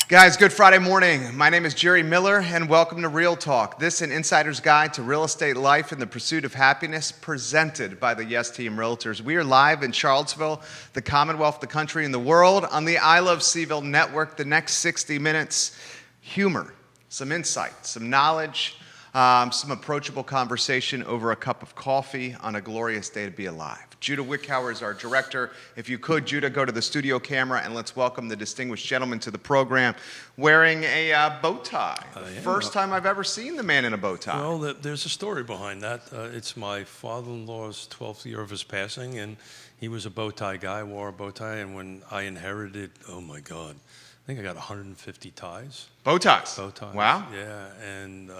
Guys, good Friday morning. My name is Jerry Miller, and welcome to Real Talk. This is an insider's guide to real estate life and the pursuit of happiness, presented by the Yes Team Realtors. We are live in Charlottesville, the Commonwealth, the country, and the world on the I Love CVille Network. The next 60 minutes, humor, some insight, some knowledge, some approachable conversation over a cup of coffee on a glorious day to be alive. Judah Wickhauer is our director. If you could, Judah, go to the studio camera and let's welcome the distinguished gentleman to the program wearing a bow tie. First time I've ever seen the man in a bow tie. Well, there's a story behind that. It's my father-in-law's 12th year of his passing, and he was a bow tie guy, wore a bow tie, and when I inherited, oh my God, I think I got 150 ties. Bow ties? Bow ties. Wow. Yeah, and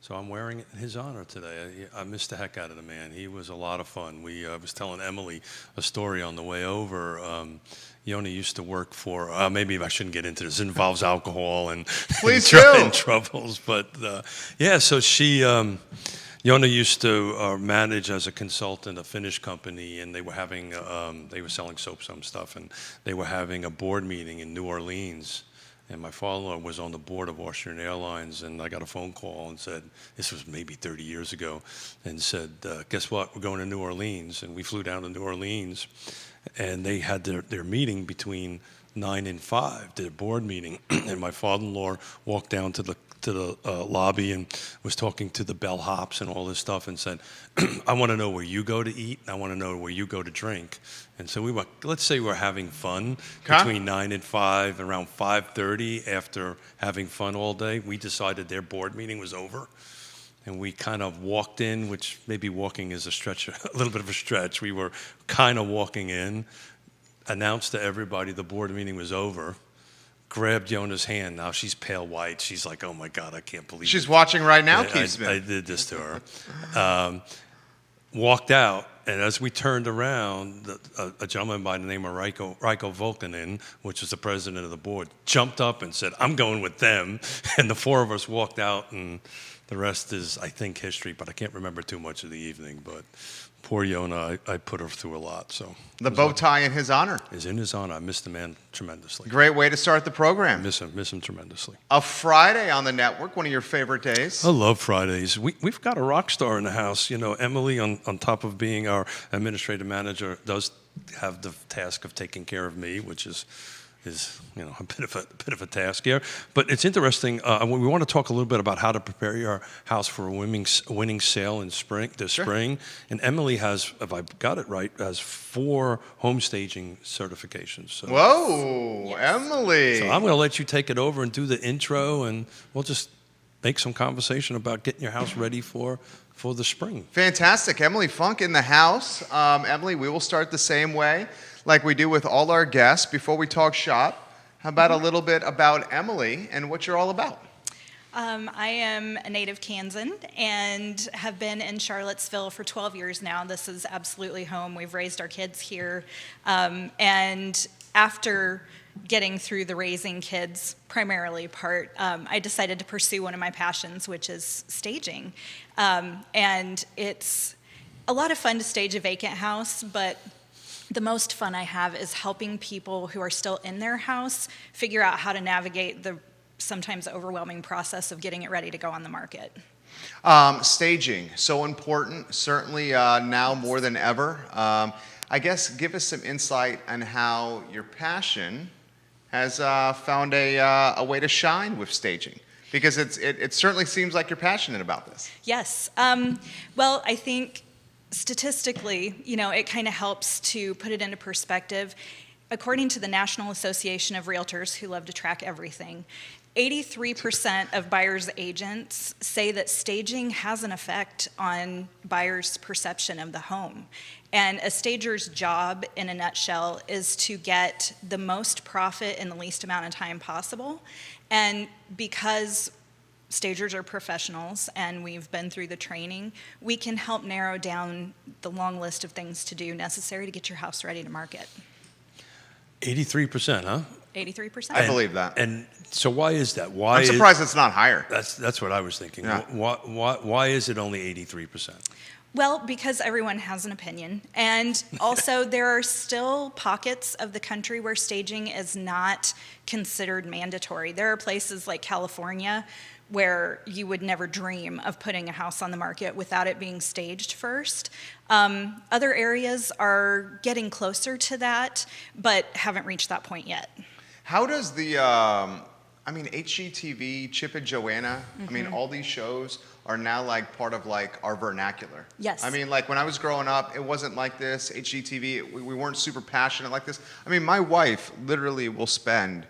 so I'm wearing it in his honor today. I missed the heck out of the man. He was a lot of fun. I was telling Emily a story on the way over. Yona used to work for, maybe I shouldn't get into this. It involves alcohol and, and troubles. But yeah, so Yona used to manage as a consultant a Finnish company, and they were selling soaps and stuff, and they were having a board meeting in New Orleans. And my father-in-law was on the board of Austrian Airlines, and I got a phone call and said, this was maybe 30 years ago, and said, guess what, we're going to New Orleans. And we flew down to New Orleans, and they had their meeting between 9 and 5, their board meeting. And my father-in-law walked down to the lobby and was talking to the bellhops and all this stuff and said, I want to know where you go to eat, and I want to know where you go to drink. And so let's say we're having fun between 9 and 5, around 5:30 after having fun all day, we decided their board meeting was over. And we kind of walked in, which maybe walking is a little bit of a stretch. We were kind of walking in, announced to everybody the board meeting was over, grabbed Yona's hand. Now she's pale white. She's like, oh my God, I can't believe She's watching right now, Keith I Smith. did this to her. Walked out, and as we turned around, a gentleman by the name of Raiko Volkanen, which was the president of the board, jumped up and said, I'm going with them. And the four of us walked out, and the rest is, I think, history, but I can't remember too much of the evening. But poor Yona, I put her through a lot. So the bow tie in his honor. Is in his honor. I miss the man tremendously. Great way to start the program. Miss him tremendously. A Friday on the network, one of your favorite days. I love Fridays. We've got a rock star in the house. You know, Emily, on top of being our administrative manager, does have the task of taking care of me, which is a bit of a task here. But it's interesting. We want to talk a little bit about how to prepare your house for a winning sale in spring. Spring. And Emily has, if I got it right, has 4 home staging certifications. So, whoa, yes. Emily! So I'm going to let you take it over and do the intro, and we'll just make some conversation about getting your house ready for the spring. Fantastic, Emily Funk in the house. Emily, we will start the same way, like we do with all our guests. Before we talk shop, how about a little bit about Emily and what you're all about? I am a native Kansan and have been in Charlottesville for 12 years now. This is absolutely home. We've raised our kids here. And after getting through the raising kids primarily part, I decided to pursue one of my passions, which is staging. And it's a lot of fun to stage a vacant house, but the most fun I have is helping people who are still in their house figure out how to navigate the sometimes overwhelming process of getting it ready to go on the market. Staging, so important, certainly now more than ever. I guess give us some insight on how your passion has found a way to shine with staging, because it certainly seems like you're passionate about this. Yes. Well, I think statistically, it kind of helps to put it into perspective. According to the National Association of Realtors, who love to track everything, 83% of buyers' agents say that staging has an effect on buyers' perception of the home. And a stager's job, in a nutshell, is to get the most profit in the least amount of time possible. And because stagers are professionals and we've been through the training, we can help narrow down the long list of things to do necessary to get your house ready to market. 83%, huh? 83%. I believe that. And so why is that? I'm surprised it's not higher. That's what I was thinking. Yeah. Why is it only 83%? Well, because everyone has an opinion. And also, there are still pockets of the country where staging is not considered mandatory. There are places like California where you would never dream of putting a house on the market without it being staged first. Other areas are getting closer to that, but haven't reached that point yet. How does the, HGTV, Chip and Joanna, all these shows are now like part of like our vernacular. Yes. Like when I was growing up, it wasn't like this. HGTV, we weren't super passionate like this. My wife literally will spend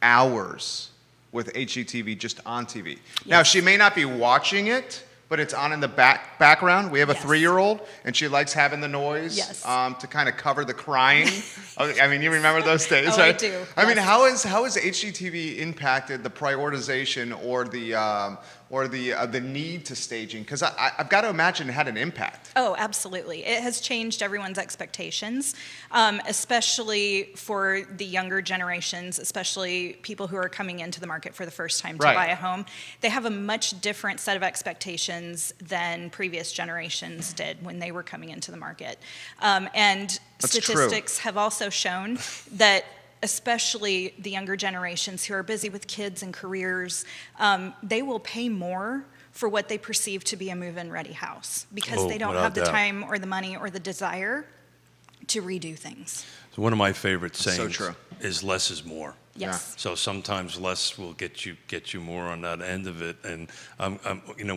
hours with HGTV just on TV. Yes. Now, she may not be watching it, but it's on in the background. We have a 3-year-old, and she likes having the noise to kind of cover the crying. You remember those days, right? I do. How has HGTV impacted the prioritization or the need to staging? Because I've got to imagine it had an impact. Oh, absolutely. It has changed everyone's expectations, especially for the younger generations, especially people who are coming into the market for the first time to buy a home. They have a much different set of expectations than previous generations did when they were coming into the market. And That's statistics true. have also shown that especially the younger generations who are busy with kids and careers, they will pay more for what they perceive to be a move-in ready house because they don't have the time or the money or the desire to redo things. So one of my favorite sayings So true. is less is more. Yes. So sometimes less will get you more on that end of it. And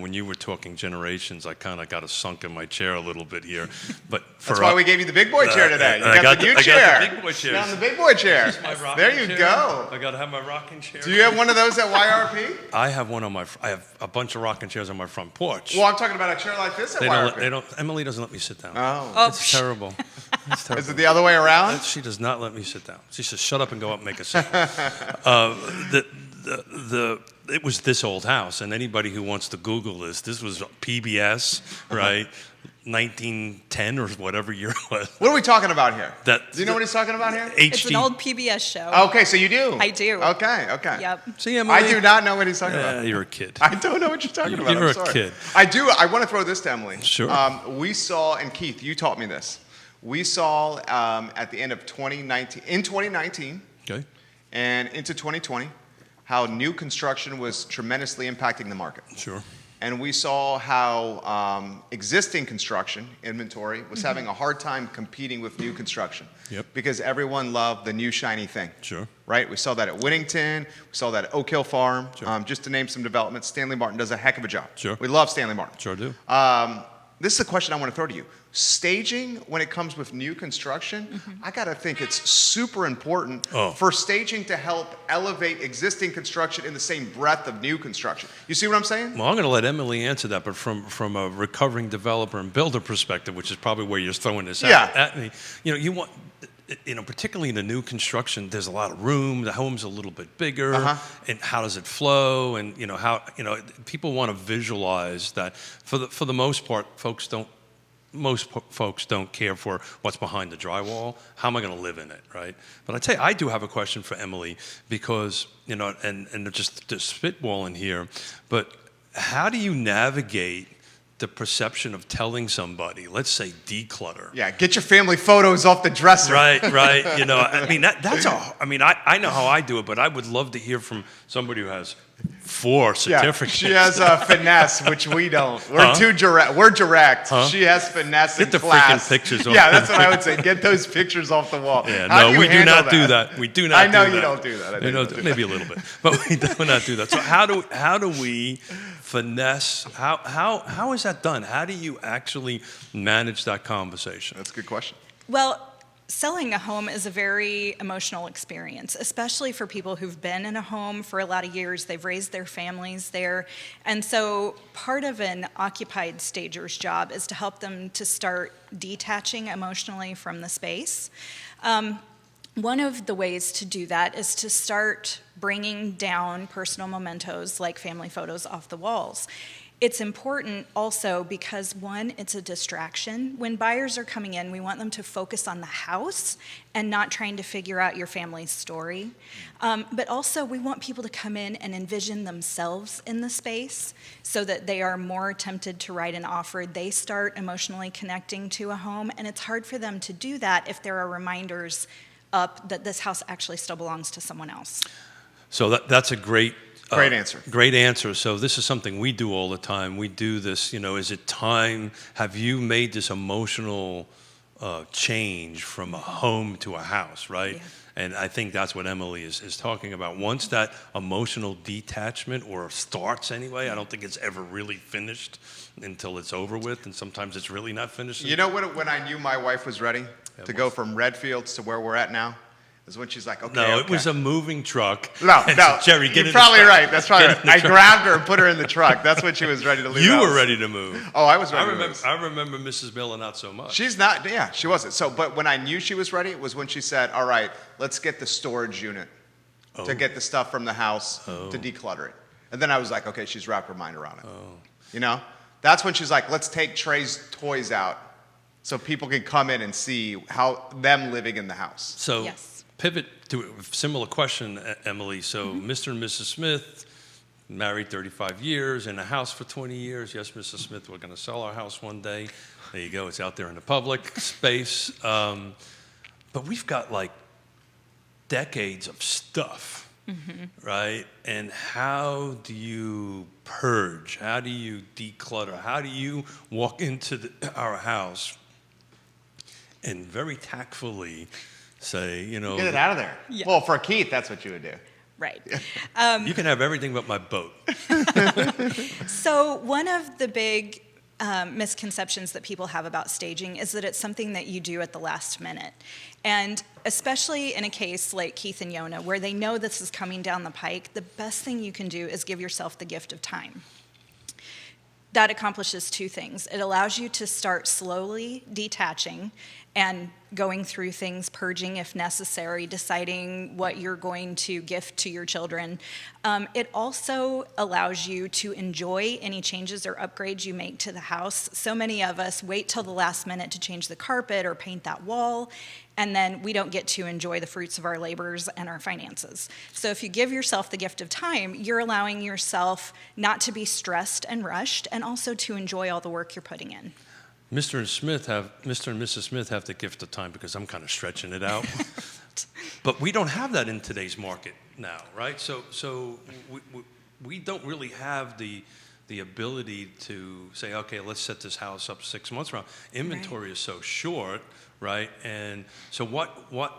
when you were talking generations, I kind of got sunk in my chair a little bit here. But that's why we gave you the big boy chair today. You got the new chair. I got the big boy chair. You're on the big boy chair. There you chair. go. I got to have my rocking chair. Do you have one of those at YRP? I have one on I have a bunch of rocking chairs on my front porch. Well, I'm talking about a chair like this at YRP. Emily doesn't let me sit down. Oh. It's terrible. It's terrible. Is it the other way around? She does not let me sit down. She says, "Shut up and go up and make a sit." It was this old house, and anybody who wants to Google this was PBS, right? 1910 or whatever year it was. What are we talking about here? Do you know what he's talking about here? It's an old PBS show. Okay, so you do? I do. Okay. Yep. See, Emily? I do not know what he's talking about. You're a kid. I don't know what you're talking about. You're I'm sorry. a kid. I do. I want to throw this to Emily. Sure. We saw, and Keith, you taught me this. We saw at the end of 2019, Okay. and into 2020, how new construction was tremendously impacting the market. Sure. And we saw how existing construction inventory was having a hard time competing with new construction. Yep. Because everyone loved the new shiny thing. Sure. Right? We saw that at Winnington. We saw that at Oak Hill Farm. Sure. Just to name some developments, Stanley Martin does a heck of a job. Sure. We love Stanley Martin. Sure do. This is a question I want to throw to you. Staging, when it comes with new construction, I got to think it's super important for staging to help elevate existing construction in the same breadth of new construction. You see what I'm saying? Well, I'm going to let Emily answer that, but from a recovering developer and builder perspective, which is probably where you're throwing this at me, you want, particularly in the new construction, there's a lot of room. The home's a little bit bigger, and how does it flow? And people want to visualize that. For the most part, most folks don't care for what's behind the drywall. How am I going to live in it, right? But I tell you, I do have a question for Emily because, and just spitballing here, but how do you navigate the perception of telling somebody, let's say declutter? Yeah, get your family photos off the dresser. Right. I know how I do it, but I would love to hear from somebody who has 4 certificates. She has finesse, which we don't. We're too direct. We're direct. She has finesse and class. Get the freaking pictures off. Yeah, that's what I would say. Get those pictures off the wall. Yeah, no, we do not do that. We do not I know do that. you don't do that. Maybe a little bit, but we do not do that. So how do we finesse? How is that done? How do you actually manage that conversation? That's a good question. Well, selling a home is a very emotional experience, especially for people who've been in a home for a lot of years. They've raised their families there. And so part of an occupied stager's job is to help them to start detaching emotionally from the space. One of the ways to do that is to start bringing down personal mementos like family photos off the walls. It's important also because, one, it's a distraction. When buyers are coming in, we want them to focus on the house and not trying to figure out your family's story. But also, we want people to come in and envision themselves in the space so that they are more tempted to write an offer. They start emotionally connecting to a home, and it's hard for them to do that if there are reminders up that this house actually still belongs to someone else. So that's a great answer. Great answer. So this is something we do all the time. We do this, is it time? Have you made this emotional change from a home to a house, right? Yeah. And I think that's what Emily is talking about. Once that emotional detachment, or starts anyway, I don't think it's ever really finished until it's over with, and sometimes it's really not finished. You know when I knew my wife was ready to go from Redfields to where we're at now? Is when she's like, okay. No, okay. it was a moving truck. No, And no. Jerry, get in You're the probably truck. right. That's probably Get right. in the I truck. grabbed her and put her in the truck. That's when she was ready to leave. You the were house. ready to move. Oh, I was ready to move. I remember Mrs. Miller not so much. She's not, yeah, she wasn't. So, but when I knew she was ready, it was when she said, all right, let's get the storage unit to get the stuff from the house to declutter it. And then I was like, okay, she's wrapped her mind around it. That's when she's like, let's take Trey's toys out so people can come in and see how them living in the house. So Yes. pivot to a similar question, Emily. So Mr. and Mrs. Smith, married 35 years, in a house for 20 years. Yes, Mrs. Smith, we're going to sell our house one day. There you go. It's out there in the public space. But we've got like decades of stuff, right? And how do you purge? How do you declutter? How do you walk into our house and very tactfully say, Get it out of there. Yeah. Well, for Keith, that's what you would do. Right. you can have everything but my boat. So one of the big misconceptions that people have about staging is that it's something that you do at the last minute. And especially in a case like Keith and Yona, where they know this is coming down the pike, the best thing you can do is give yourself the gift of time. That accomplishes two things. It allows you to start slowly detaching and going through things, purging if necessary, deciding what you're going to gift to your children. It also allows you to enjoy any changes or upgrades you make to the house. So many of us wait till the last minute to change the carpet or paint that wall, and then we don't get to enjoy the fruits of our labors and our finances. So if you give yourself the gift of time, you're allowing yourself not to be stressed and rushed, and also to enjoy all the work you're putting in. Mr. and Mrs. Smith have the gift of time, because I'm kind of stretching it out. But we don't have that in today's market now, right? So we don't really have the ability to say, okay, let's set this house up 6 months from now. Inventory is so short, right? And so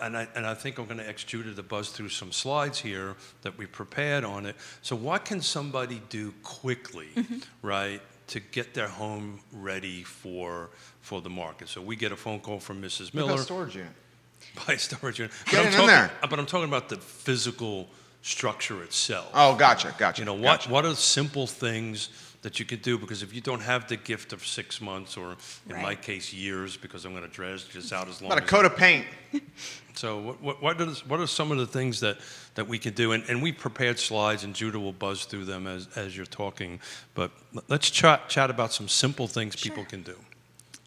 and I think I'm going to ask Judah to buzz through some slides here that we prepared on it. So what can somebody do quickly, right, to get their home ready for the market? So we get a phone call from Mrs. Miller. Look at storage unit. Buy storage unit. Get it in there. But I'm talking about the physical structure itself. Oh, gotcha. What are simple things that you could do? Because if you don't have the gift of 6 months, or in my case, years, because I'm going to drag this out as long About as... a coat of paint. So what are some of the things that we can do? And we prepared slides, and Judah will buzz through them as you're talking. But let's chat about some simple things people can do.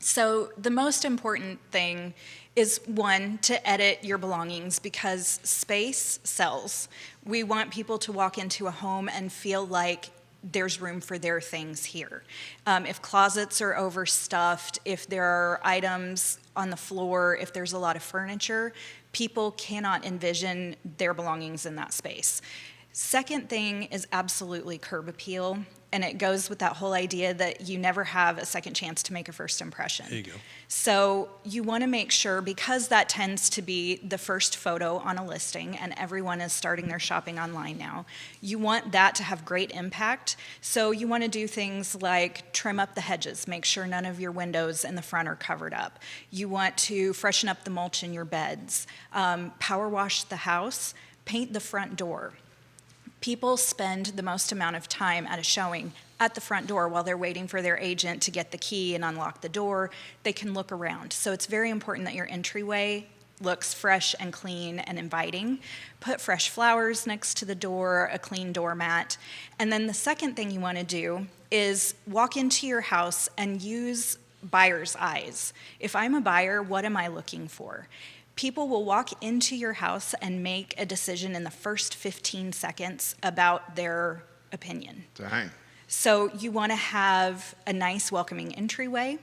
So the most important thing is, one, to edit your belongings, because space sells. We want people to walk into a home and feel like there's room for their things here. If closets are overstuffed, if there are items on the floor, if there's a lot of furniture, people cannot envision their belongings in that space. Second thing is absolutely curb appeal. And it goes with that whole idea that you never have a second chance to make a first impression. There you go. So you want to make sure, because that tends to be the first photo on a listing, and everyone is starting their shopping online now, you want that to have great impact. So you want to do things like trim up the hedges, make sure none of your windows in the front are covered up. You want to freshen up the mulch in your beds, power wash the house, paint the front door. People spend the most amount of time at a showing at the front door while they're waiting for their agent to get the key and unlock the door. They can look around. So it's very important that your entryway looks fresh and clean and inviting. Put fresh flowers next to the door, a clean doormat. And then the second thing you want to do is walk into your house and use buyer's eyes. If I'm a buyer, what am I looking for? People will walk into your house and make a decision in the first 15 seconds about their opinion. Dang. So you want to have a nice, welcoming entryway.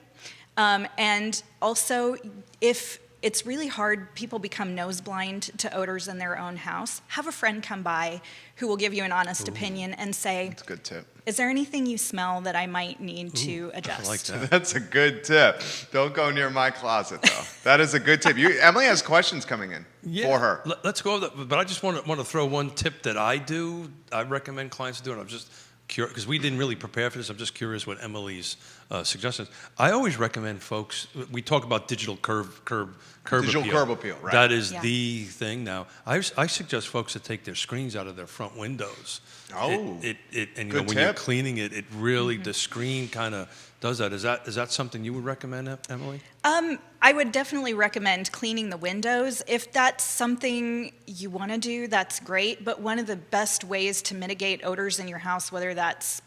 And also, if it's really hard, people become nose blind to odors in their own house, have a friend come by who will give you an honest opinion and say, That's a good tip. is there anything you smell that I might need to adjust? I like that. That's a good tip. Don't go near my closet, though. That is a good tip. Emily has questions coming in for her. Let's go over that. But I just want to throw one tip that I do. I recommend clients do, and I'm just curious, because we didn't really prepare for this. I'm just curious what Emily's suggestions. I always recommend folks, we talk about digital curb Digital appeal. curb appeal, right. That is Yeah. the thing now. I suggest folks to take their screens out of their front windows. Oh, And good when tip. you're cleaning it, it really, the screen kind of does that. Is that something you would recommend, Emily? I would definitely recommend cleaning the windows. If that's something you want to do, that's great. But one of the best ways to mitigate odors in your house, whether that's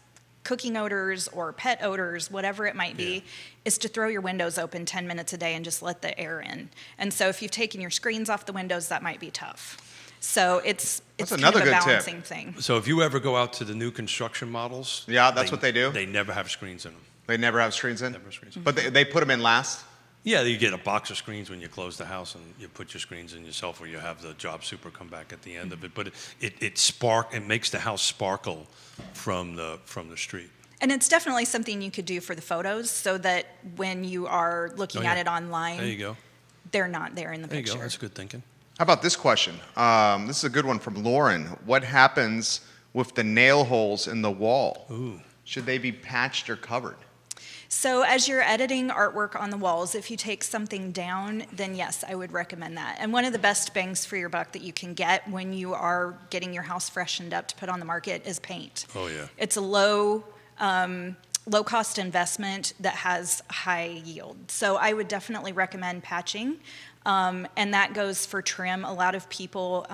cooking odors or pet odors, whatever it might be, is to throw your windows open 10 minutes a day and just let the air in. And so if you've taken your screens off the windows, that might be tough. So it's That's kind another of a good tip. balancing thing. So if you ever go out to the new construction models, Yeah, that's what they do? They never have screens in them. They never have screens in? Never have screens. But they put them in last? Yeah, you get a box of screens when you close the house, and you put your screens in yourself, or you have the job super come back at the end of it. But it makes the house sparkle from the street. And it's definitely something you could do for the photos so that when you are looking at it online, There you go. they're not there in the There you picture. go. That's good thinking. How about this question? This is a good one from Lauren. What happens with the nail holes in the wall? Ooh. Should they be patched or covered? So as you're editing artwork on the walls, if you take something down, then yes, I would recommend that. And one of the best bangs for your buck that you can get when you are getting your house freshened up to put on the market is paint. Oh, yeah. It's a low cost investment that has high yield. So I would definitely recommend patching. And that goes for trim. A lot of people,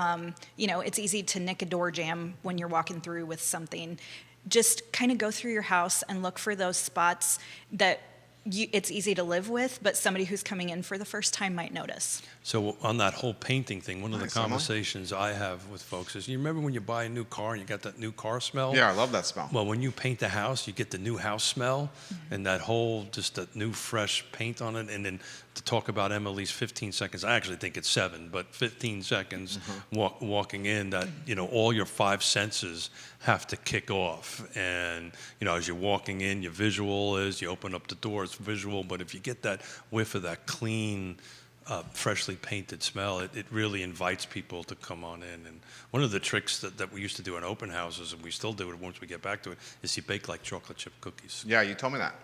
it's easy to nick a door jamb when you're walking through with something. Just kind of go through your house and look for those spots that it's easy to live with, but somebody who's coming in for the first time might notice. So on that whole painting thing, one of the Nice, Emily. conversations I have with folks is, you remember when you buy a new car and you got that new car smell? Yeah, I love that smell. Well, when you paint the house, you get the new house smell and that whole, just that new fresh paint on it. And then to talk about Emily's 15 seconds, I actually think it's 7, but 15 seconds walking in, that, all your 5 senses have to kick off. And, as you're walking in, your visual is, you open up the door, it's visual. But if you get that whiff of that clean, freshly painted smell, it really invites people to come on in. And one of the tricks that we used to do in open houses, and we still do it once we get back to it, is you bake like chocolate chip cookies. Yeah, you told me that.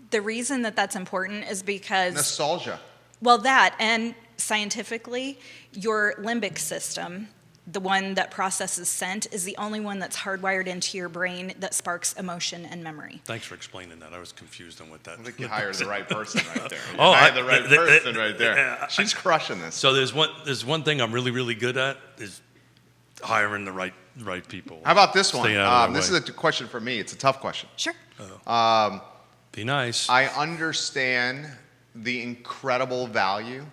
The reason that that's important is because, Nostalgia. well, that, and scientifically, your limbic system, the one that processes scent, is the only one that's hardwired into your brain that sparks emotion and memory. Thanks for explaining that. I was confused on what that. I think you hired the right person right there. You Oh, hired the right the- person right there. She's crushing this. So there's one thing I'm really, really good at, is hiring the right people. How about this one? Staying out of This their is a question for me. It's a tough question. Sure. Be nice. I understand the incredible value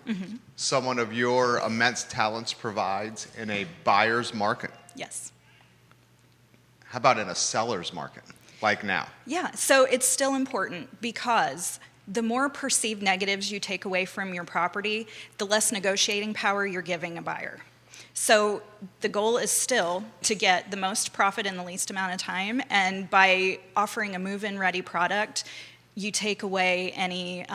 someone of your immense talents provides in a buyer's market. Yes. How about in a seller's market, like now? Yeah, so it's still important because the more perceived negatives you take away from your property, the less negotiating power you're giving a buyer. So the goal is still to get the most profit in the least amount of time, and by offering a move-in ready product, you take away any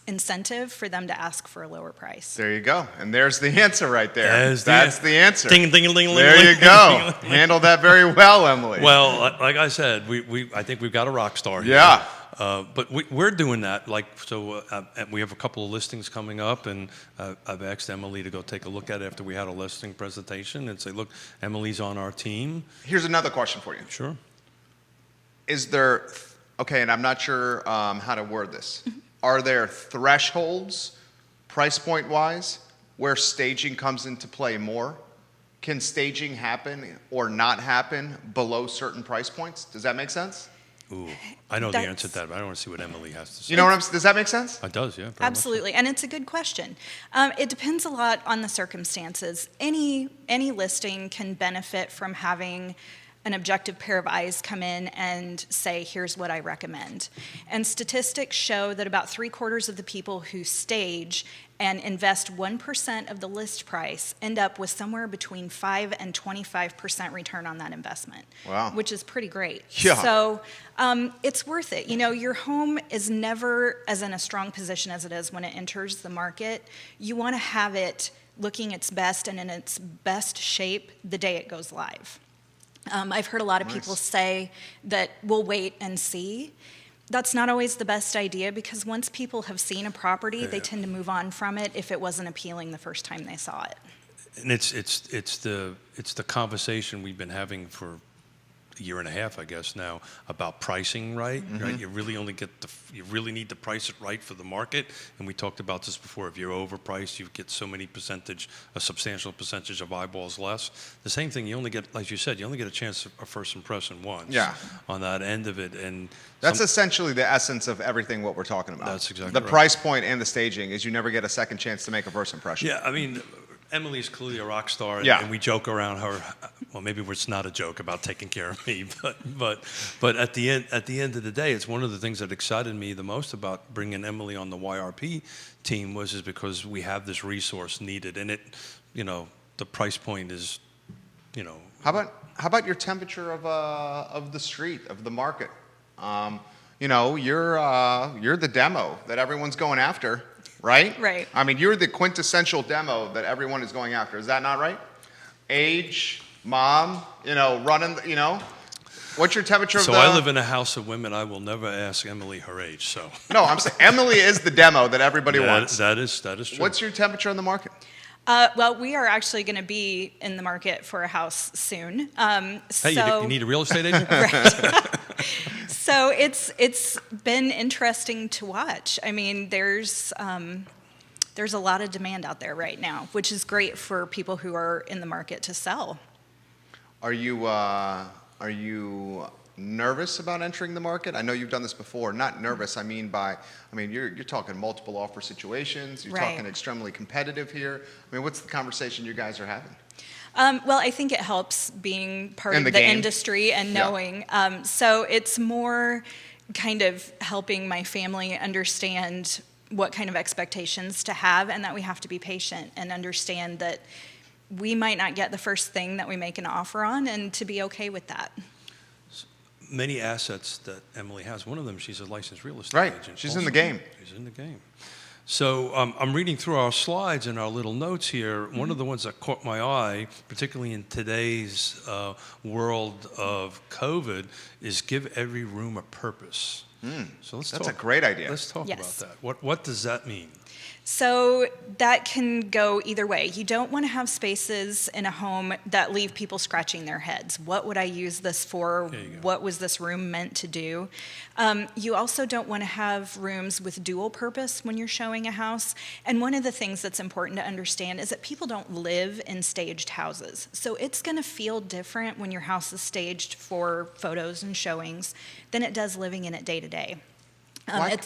incentive for them to ask for a lower price. There you go. And there's the answer right there. There's That's the answer. Ding, ding, ding, ding, There ding, you ding, go. ding. Handle that very well, Emily. Well, like I said, I think we've got a rock star here. Yeah. But we're doing that. We have a couple of listings coming up, and I've asked Emily to go take a look at it after we had a listing presentation and say, look, Emily's on our team. Here's another question for you. Sure. Is there, okay, and I'm not sure how to word this. Are there thresholds, price point wise, where staging comes into play more? Can staging happen or not happen below certain price points? Does that make sense? Ooh, I know the answer to that, but I don't want to see what Emily has to say. You know what does that make sense? It does, yeah. Very Absolutely, and it's a good question. It depends a lot on the circumstances. Any listing can benefit from having an objective pair of eyes come in and say, here's what I recommend. And statistics show that about 3/4 of the people who stage and invest 1% of the list price end up with somewhere between 5 and 25% return on that investment. Wow. Which is pretty great. Yeah. So it's worth it. You know, your home is never as in a strong position as it is when it enters the market. You want to have it looking its best and in its best shape the day it goes live. I've heard a lot of people say that we'll wait and see. That's not always the best idea because once people have seen a property, they tend to move on from it if it wasn't appealing the first time they saw it. And it's the conversation we've been having for a year and a half, I guess now, about pricing right. Right? You really you really need to price it right for the market. And we talked about this before. If you're overpriced, you get so many a substantial percentage of eyeballs less. The same thing, you only get, like you said, you only get a chance of first impression once. Yeah. On that end of it, and That's essentially the essence of everything what we're talking about. That's exactly the right. price point and the staging is you never get a second chance to make a first impression. Yeah, I mean, Emily's clearly a rock star, Yeah. and we joke around her. Well, maybe it's not a joke about taking care of me, but at the end of the day, it's one of the things that excited me the most about bringing Emily on the YRP team is because we have this resource needed, and the price point is, How about your temperature of the street, of the market? You're the demo that everyone's going after. Right? Right. I mean, you're the quintessential demo that everyone is going after. Is that not right? Age, mom, running, What's your temperature of So the... I live in a house of women. I will never ask Emily her age. So No, I'm saying Emily is the demo that everybody wants. That is true. What's your temperature in the market? Well, we are actually going to be in the market for a house soon. Hey, you need a real estate agent? Right. So it's been interesting to watch. I mean, there's a lot of demand out there right now, which is great for people who are in the market to sell. Are you nervous about entering the market? I know you've done this before. Not nervous. You're talking multiple offer situations. You're Right. talking extremely competitive here. I mean, what's the conversation you guys are having? Well, I think it helps being part In of the the game. industry and Yeah. knowing. So it's more kind of helping my family understand what kind of expectations to have and that we have to be patient and understand that we might not get the first thing that we make an offer on and to be okay with that. Many assets that Emily has. One of them, she's a licensed real estate Right. agent. She's in the also. game. She's in the game. So I'm reading through our slides and our little notes here. One of the ones that caught my eye, particularly in today's world of COVID, is give every room a purpose. So That's a great idea. Let's talk Yes. about that. What does that mean? So that can go either way. You don't want to have spaces in a home that leave people scratching their heads. What would I use this for? There you go. What was this room meant to do? You also don't want to have rooms with dual purpose when you're showing a house. And one of the things that's important to understand is that people don't live in staged houses. So it's going to feel different when your house is staged for photos and showings than it does living in it day to day. I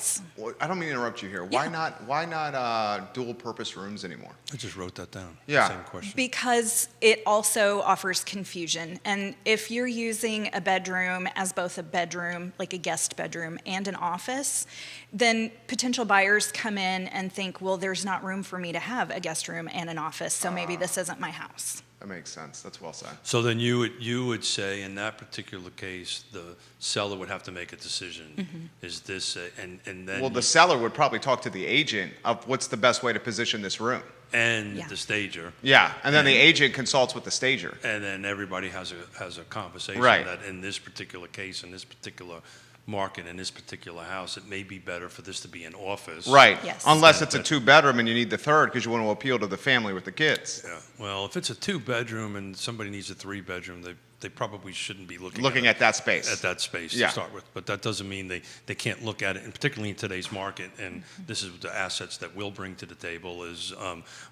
don't mean to interrupt you here. Why Yeah. not dual purpose rooms anymore? I just wrote that down. Yeah. Same question. Because it also offers confusion. And if you're using a bedroom as both a bedroom, like a guest bedroom, and an office, then potential buyers come in and think, well, there's not room for me to have a guest room and an office, so maybe this isn't my house. That makes sense. That's well said. So then you would say in that particular case, the seller would have to make a decision. Is this and then Well, the seller would probably talk to the agent of what's the best way to position this room. and Yeah. the stager, Yeah, and then the agent consults with the stager. and then everybody has a conversation Right. that in this particular case, in this particular market, in this particular house, it may be better for this to be an office. Right. Yes. Unless it's a 2-bedroom and you need the third because you want to appeal to the family with the kids. Yeah. Well, if it's a 2-bedroom and somebody needs a 3-bedroom, they they probably shouldn't be Looking at that space. At that space Yeah. to start with. But that doesn't mean they can't look at it, and particularly in today's market, and this is the assets that we'll bring to the table is,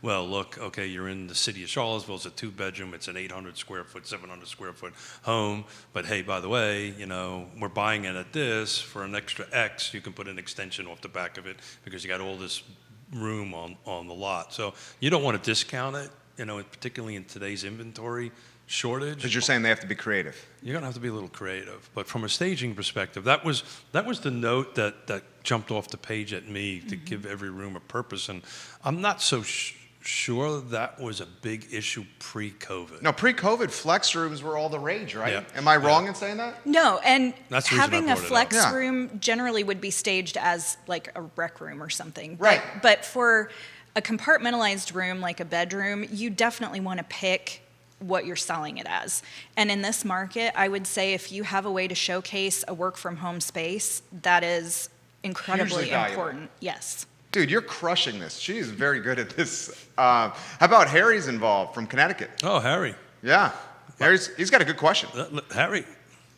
well, look, okay, you're in the city of Charlottesville, it's a 2-bedroom, it's an 800 square foot, 700 square foot home, but hey, by the way, we're buying it at this for an extra X, you can put an extension off the back of it because you got all this room on the lot. So you don't want to discount it, particularly in today's inventory shortage. Because you're saying they have to be creative. You're going to have to be a little creative. But from a staging perspective, that was the note that jumped off the page at me to give every room a purpose. And I'm not so sure that was a big issue pre-COVID. No, pre-COVID, flex rooms were all the rage, right? Yeah. Am I wrong in saying that? No, and That's the reason I having a brought it up. flex Yeah. room generally would be staged as like a rec room or something. Right. But for a compartmentalized room like a bedroom, you definitely want to pick what you're selling it as. And in this market, I would say if you have a way to showcase a work from home space, that is incredibly Hugely valuable. important. Yes. Dude, you're crushing this. She is very good at this. How about Harry's involved from Connecticut? Oh, Harry. Yeah. He's got a good question. Harry.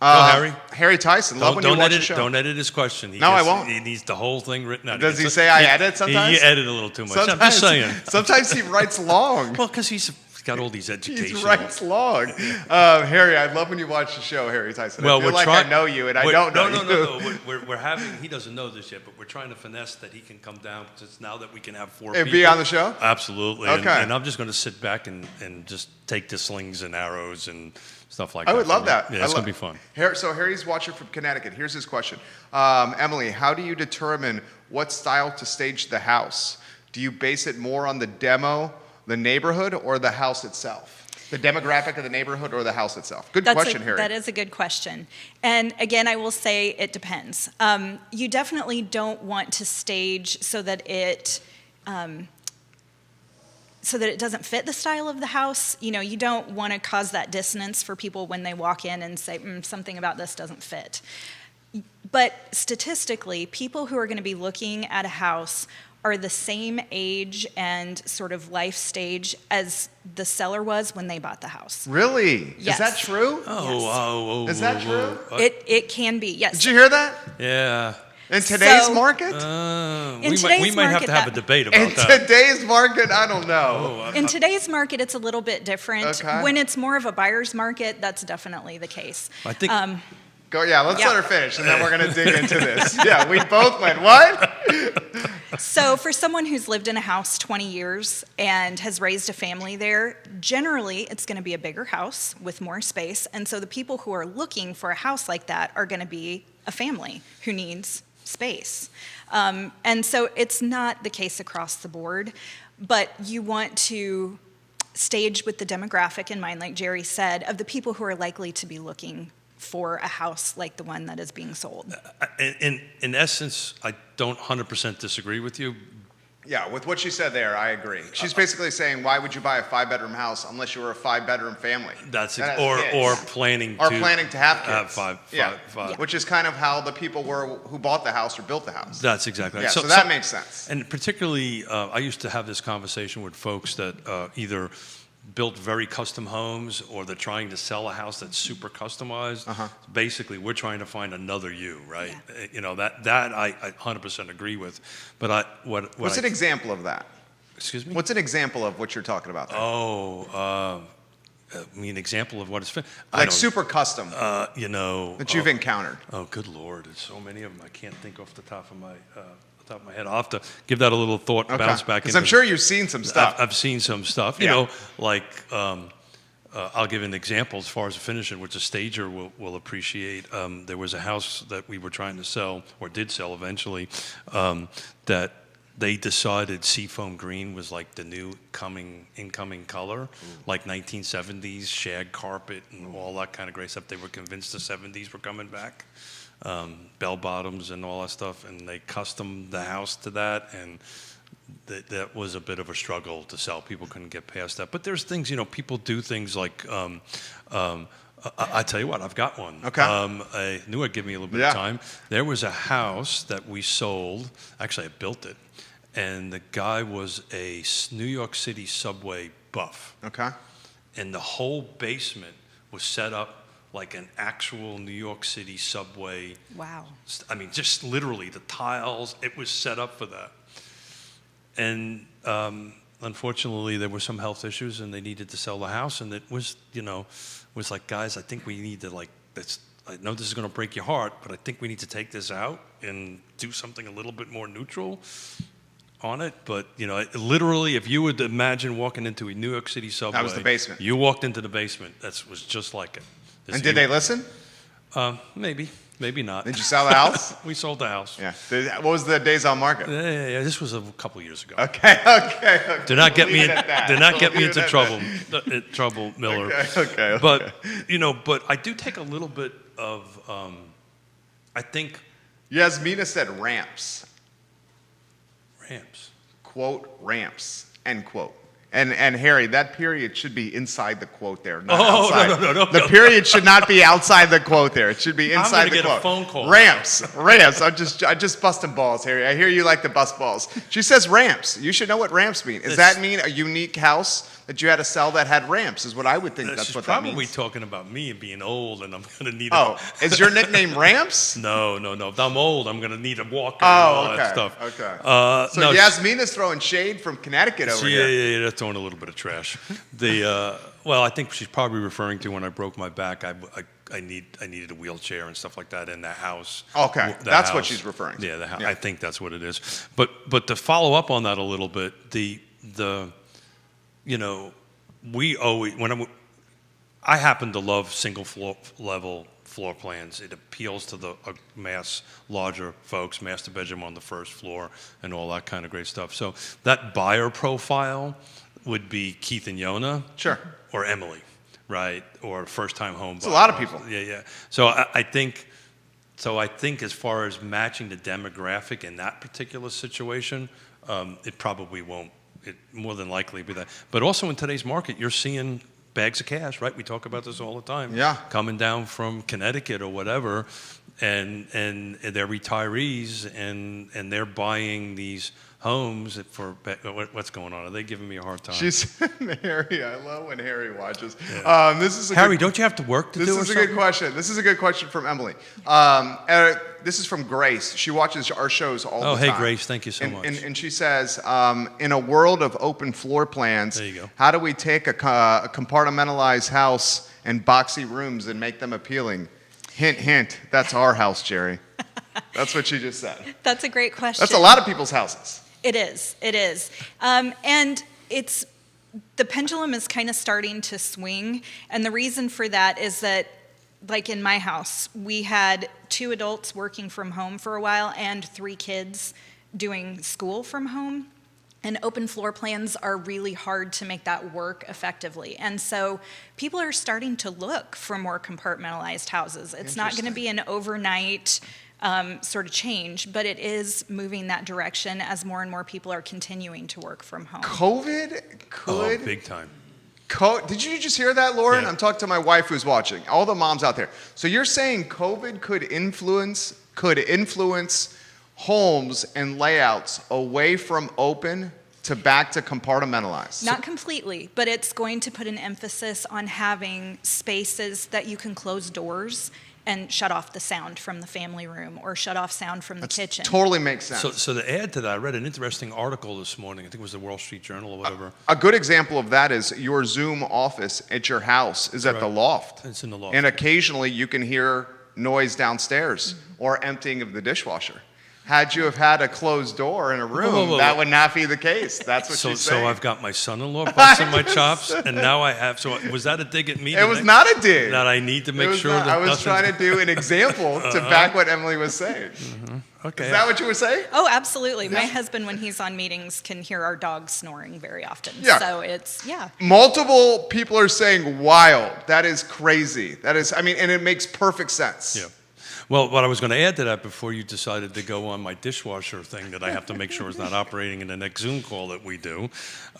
Go, Harry. Harry Tyson. Love when you watch the show. Don't edit his question. I won't. He needs the whole thing written out. Does he say I edit sometimes? He edit a little too much. I'm just saying. Sometimes he writes long. Well, because he's got all these educational. He writes long. Harry, I love when you watch the show, Harry Tyson. I feel like I know you and I don't know you. No. We're having, he doesn't know this yet, but we're trying to finesse that he can come down because it's now that we can have 4 people. And be on the show? Absolutely. Okay. And I'm just going to sit back and just take the slings and arrows and stuff like that. I would love that. Yeah, it's going to be fun. So Harry's watching from Connecticut. Here's his question. Emily, how do you determine what style to stage the house? Do you base it more on the demo, the neighborhood, or the house itself? The demographic of the neighborhood or the house itself? Good question, Harry. That is a good question. And again, I will say it depends. You definitely don't want to stage so that it doesn't fit the style of the house. You don't want to cause that dissonance for people when they walk in and say, something about this doesn't fit. But statistically, people who are going to be looking at a house are the same age and sort of life stage as the seller was when they bought the house. Really? Yes. Is that true? Oh, Is that true? It can be, yes. Did you hear that? Yeah. In today's So- market? We might have to have a debate about In that. today's market, I don't know. In today's market, it's a little bit different. Okay. When it's more of a buyer's market, that's definitely the case. I think Let's Yeah. let her finish, and then we're going to dig into this. Yeah, we both went, what? So for someone who's lived in a house 20 years and has raised a family there, generally it's going to be a bigger house with more space. And so the people who are looking for a house like that are going to be a family who needs space. And so it's not the case across the board, but you want to stage with the demographic in mind, like Jerry said, of the people who are likely to be looking for a house like the one that is being sold. in essence, I don't 100% disagree with you. Yeah, with what she said there, I agree. She's basically saying, why would you buy a 5-bedroom house unless you were a 5-bedroom family? That's That has or kids. planning Or to planning to have kids. have five. Which is kind of how the people were who bought the house or built the house. That's exactly right. Yeah, so that makes sense. And particularly, I used to have this conversation with folks that either built very custom homes or they're trying to sell a house that's super customized. Basically, we're trying to find another you, right? Yeah. That I 100% agree with. But What's an example of that? Excuse me? What's an example of what you're talking about there? I mean, example of what is Like super custom that you've encountered. Oh, good Lord! There's so many of them. I can't think off the top of my head. I'll have to give that a little thought. Okay. Bounce back. Because I'm sure you've seen some stuff. I've seen some stuff. Yeah. I'll give an example as far as finishing, which a stager will appreciate. There was a house that we were trying to sell, or did sell eventually, that they decided seafoam green was like the new incoming color, like 1970s shag carpet and all that kind of great stuff. They were convinced the 70s were coming back, bell bottoms and all that stuff, and they customed the house to that, and that was a bit of a struggle to sell. People couldn't get past that. But there's things, people do things like, I tell you what, I've got one. Okay. I knew I'd give me a little bit of time. There was a house that we sold. Actually, I built it. And the guy was a New York City subway buff. Okay. And the whole basement was set up like an actual New York City subway. Wow. I mean, just literally the tiles, it was set up for that. And unfortunately, there were some health issues and they needed to sell the house. And it was, was like, guys, I think we need to I know this is going to break your heart, but I think we need to take this out and do something a little bit more neutral on it. But, literally, if you would imagine walking into a New York City subway. That was the basement. You walked into the basement. That was just like it. And did they listen? Maybe. Maybe not. Did you sell the house? We sold the house. Yeah. What was the days on market? Yeah. This was a couple years ago. Okay. Do not get me into trouble. Trouble, Miller. Okay. But but I do take a little bit of. I think Yasmina said ramps. Ramps. Quote ramps. End quote. And Harry, that period should be inside the quote there, not Oh, outside. no. The period should not be outside the quote there. It should be inside the I'm quote. gonna get a phone call. Ramps. I just busting balls, Harry. I hear you like to bust balls. She says ramps. You should know what ramps mean. Does that mean a unique house that you had to sell that had ramps? Is what I would think. That's She's what that means. probably talking about me and being old, and I'm going to need. Is your nickname Ramps? No. If I'm old, I'm going to need a walker and Oh, all okay. that stuff. Okay. So no, Yasmina's throwing shade from Connecticut over here. Yeah, that's throwing a little bit of trash. Well, I think she's probably referring to when I broke my back. I needed a wheelchair and stuff like that in the house. Okay, that's what she's referring to. Yeah, the house. Yeah. I think that's what it is. But to follow up on that a little bit, we always I happen to love single level floor plans. It appeals to the larger folks, master bedroom on the first floor, and all that kind of great stuff. So that buyer profile would be Keith and Yona, Sure. or Emily, right, or first-time home. It's a lot of people. Yeah. So I think as far as matching the demographic in that particular situation, it probably won't. It more than likely be that. But also in today's market, you're seeing bags of cash, right? We talk about this all the time. Yeah. Coming down from Connecticut or whatever, and they're retirees, and they're buying these homes for what's going on? Are they giving me a hard time? Harry, I love when Harry watches. Yeah. This is Harry, don't you have to work to do or This is a something? good question. This is a good question from Emily. This is from Grace. She watches our shows all the time. Oh, hey, Grace, thank you so much. And she says, in a world of open floor plans, There you go. how do we take a compartmentalized house and boxy rooms and make them appealing? Hint, hint, that's our house, Jerry. That's what she just said. That's a great question. That's a lot of people's houses. It is. And the pendulum is kind of starting to swing. And the reason for that is that, like in my house, we had 2 adults working from home for a while and 3 kids doing school from home. And open floor plans are really hard to make that work effectively. And so people are starting to look for more compartmentalized houses. It's not going to be an overnight sort of change, but it is moving that direction as more and more people are continuing to work from home. COVID could... Oh, big time. Did you just hear that, Lauren? Yeah. I'm talking to my wife who's watching. All the moms out there. So you're saying COVID could influence homes and layouts away from open to back to compartmentalized? Not completely, but it's going to put an emphasis on having spaces that you can close doors and shut off the sound from the family room or shut off sound from the kitchen. Totally makes sense. So to add to that, I read an interesting article this morning. I think it was the Wall Street Journal or whatever. A good example of that is your Zoom office at your house is at the loft. It's in the loft. And occasionally you can hear noise downstairs or emptying of the dishwasher. Had you have had a closed door in a room, Whoa. that would not be the case. That's what she's saying. So I've got my son-in-law busting my chops, and now I have. So was that a dig at me? It was not a dig. That I need to make sure that I was nothing's- trying to do an example to back what Emily was saying. Okay. Is that what you were saying? Oh, absolutely. My husband, when he's on meetings, can hear our dogs snoring very often. Yeah. So it's, yeah. Multiple people are saying wild. That is crazy. That is, and it makes perfect sense. Yeah. Well, what I was going to add to that before you decided to go on my dishwasher thing that I have to make sure is not operating in the next Zoom call that we do,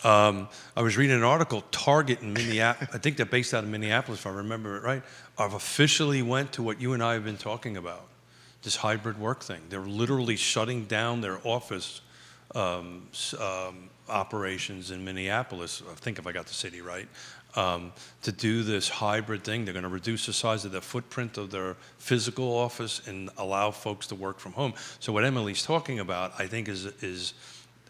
I was reading an article, Target in Minneapolis, I think they're based out of Minneapolis, if I remember it right, have officially went to what you and I have been talking about, this hybrid work thing. They're literally shutting down their office operations in Minneapolis, I think if I got the city right, to do this hybrid thing. They're going to reduce the size of the footprint of their physical office and allow folks to work from home. So what Emily's talking about, I think, is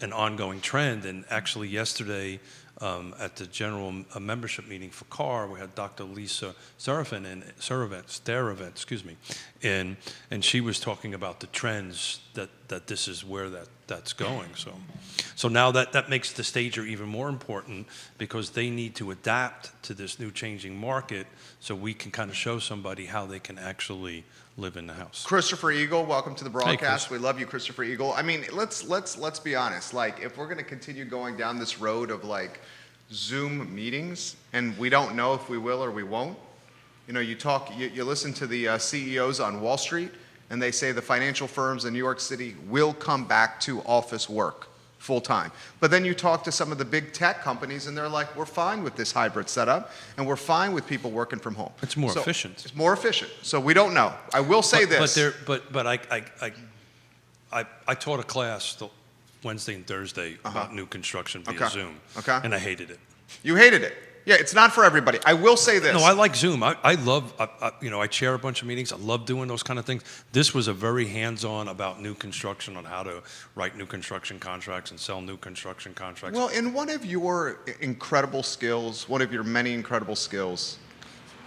an ongoing trend. And actually yesterday at the general membership meeting for CAR, we had Dr. Lisa Staravent, excuse me, and she was talking about the trends that this is where that's going. So now that makes the stager even more important, because they need to adapt to this new changing market, so we can kind of show somebody how they can actually live in the house. Christopher Eagle, welcome to the broadcast. Hey, we love you, Christopher Eagle. I mean, let's be honest. Like, if we're going to continue going down this road of like Zoom meetings, and we don't know if we will or we won't. You know, you listen to the CEOs on Wall Street, and they say the financial firms in New York City will come back to office work full time. But then you talk to some of the big tech companies, and they're like, we're fine with this hybrid setup, and we're fine with people working from home. It's more efficient. It's more efficient. So we don't know. I will say this. But I taught a class Wednesday and Thursday about new construction via Zoom. Okay. And I hated it. You hated it. Yeah, it's not for everybody. I will say this. No, I like Zoom. I love, I chair a bunch of meetings. I love doing those kind of things. This was a very hands-on about new construction, on how to write new construction contracts and sell new construction contracts. Well, in one of your incredible skills, one of your many incredible skills,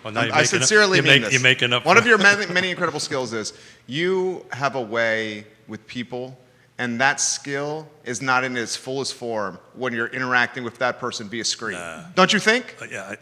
well, now I sincerely mean this. You're making up. One of your many incredible skills is you have a way with people, and that skill is not in its fullest form when you're interacting with that person via screen. Don't you think? Yeah,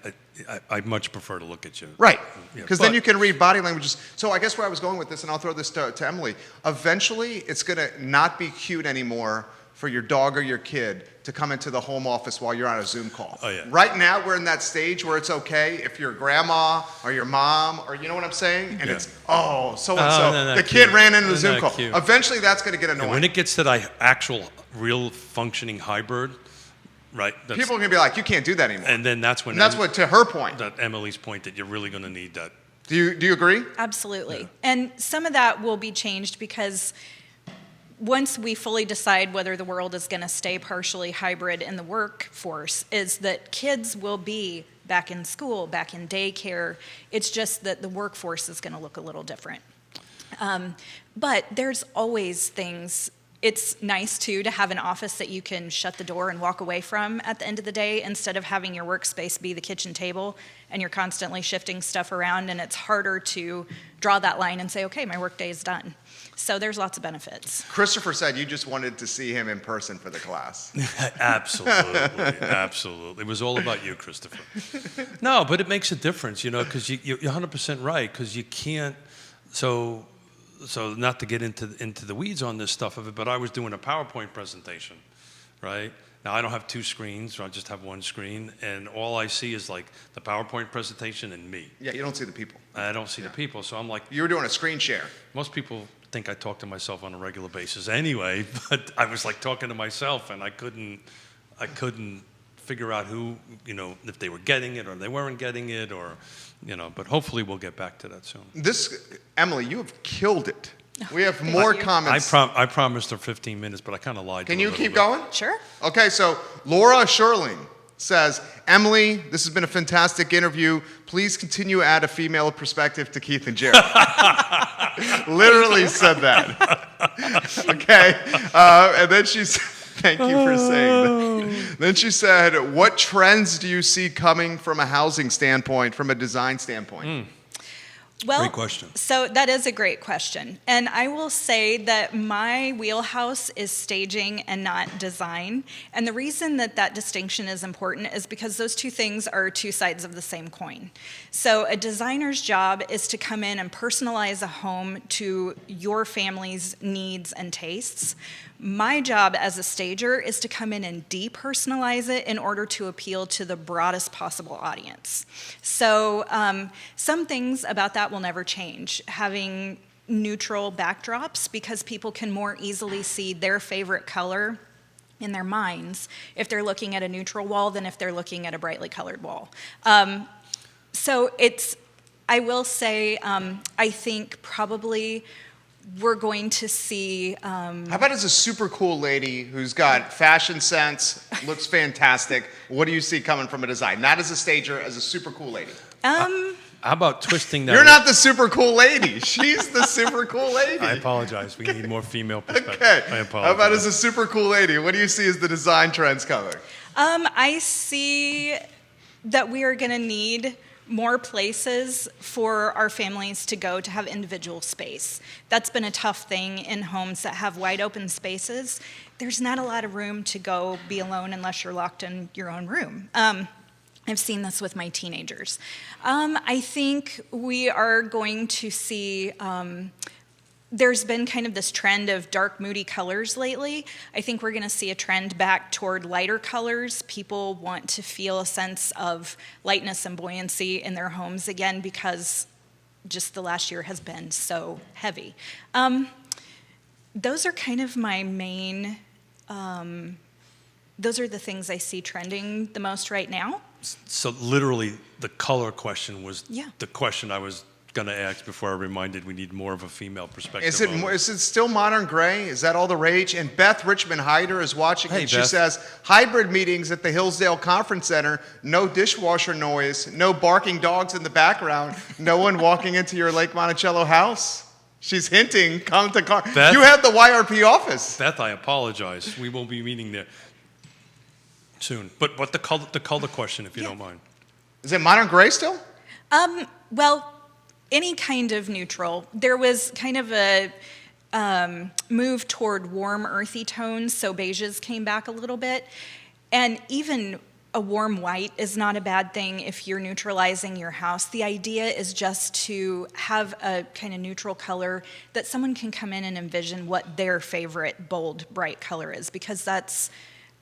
I much prefer to look at you. Right, Yeah, because then you can read body languages. So I guess where I was going with this, and I'll throw this to Emily, eventually it's going to not be cute anymore for your dog or your kid to come into the home office while you're on a Zoom call. Oh, yeah. Right now, we're in that stage where it's okay if your grandma or your mom, or you know what I'm saying? And it's, so-and-so, the kid ran into the Zoom call. Cute. Eventually, that's going to get annoying. And when it gets to that actual, real functioning hybrid, right? People are going to be like, you can't do that anymore. And then that's when... And that's what, to her point. That Emily's point, that you're really going to need that. Do you agree? Absolutely. Yeah. And some of that will be changed because once we fully decide whether the world is going to stay partially hybrid in the workforce, is that kids will be back in school, back in daycare. It's just that the workforce is going to look a little different. But there's always things. It's nice, too, to have an office that you can shut the door and walk away from at the end of the day, instead of having your workspace be the kitchen table and you're constantly shifting stuff around, and it's harder to draw that line and say, okay, my workday is done. So there's lots of benefits. Christopher said you just wanted to see him in person for the class. Absolutely. It was all about you, Christopher. No, but it makes a difference, because you're 100% right, because you can't, so not to get into the weeds on this stuff of it, but I was doing a PowerPoint presentation, right? Now, I don't have two screens, I just have one screen, and all I see is like the PowerPoint presentation and me. Yeah, you don't see the people. I don't see the people, so I'm like... You were doing a screen share. Most people think I talk to myself on a regular basis anyway, but I was like talking to myself, and I couldn't figure out who, if they were getting it or they weren't getting it, or, but hopefully we'll get back to that soon. Emily, you have killed it. We have more comments. I promised her 15 minutes, but I kind of lied. Can you keep going? Sure. Okay, so Laura Sherling says, Emily, this has been a fantastic interview. Please continue to add a female perspective to Keith and Jerry. Literally said that. Okay. And then she said, thank you for saying that. Then she said, what trends do you see coming from a housing standpoint, from a design standpoint? Well, great question. So that is a great question. And I will say that my wheelhouse is staging and not design. And the reason that distinction is important is because those two things are two sides of the same coin. So a designer's job is to come in and personalize a home to your family's needs and tastes. My job as a stager is to come in and depersonalize it in order to appeal to the broadest possible audience. So some things about that will never change. Having neutral backdrops, because people can more easily see their favorite color in their minds if they're looking at a neutral wall than if they're looking at a brightly colored wall. I will say, I think probably we're going to see. How about as a super cool lady who's got fashion sense, looks fantastic? What do you see coming from a design? Not as a stager, as a super cool lady. How about twisting that? You're not the super cool lady. She's the super cool lady. I apologize. We need more female perspective. Okay. I apologize. How about as a super cool lady? What do you see as the design trends coming? I see that we are going to need more places for our families to go to have individual space. That's been a tough thing in homes that have wide open spaces. There's not a lot of room to go be alone unless you're locked in your own room. I've seen this with my teenagers. I think we are going to see, there's been kind of this trend of dark, moody colors lately. I think we're going to see a trend back toward lighter colors. People want to feel a sense of lightness and buoyancy in their homes again because just the last year has been so heavy. Those are kind of my main, those are the things I see trending the most right now. So literally, the color question was Yeah. the question I was going to ask before I reminded we need more of a female perspective. Is it still modern gray? Is that all the rage? And Beth Richmond Hyder is watching, Hey, and she Beth. says, hybrid meetings at the Hillsdale Conference Center, no dishwasher noise, no barking dogs in the background, no one walking into your Lake Monticello house. She's hinting, come to car. Beth? You have the YRP office. Beth, I apologize. We won't be meeting there soon. But the color question, if you don't mind. Is it modern gray still? Well, any kind of neutral. There was kind of a move toward warm, earthy tones, so beiges came back a little bit. And even a warm white is not a bad thing if you're neutralizing your house. The idea is just to have a kind of neutral color that someone can come in and envision what their favorite bold, bright color is, because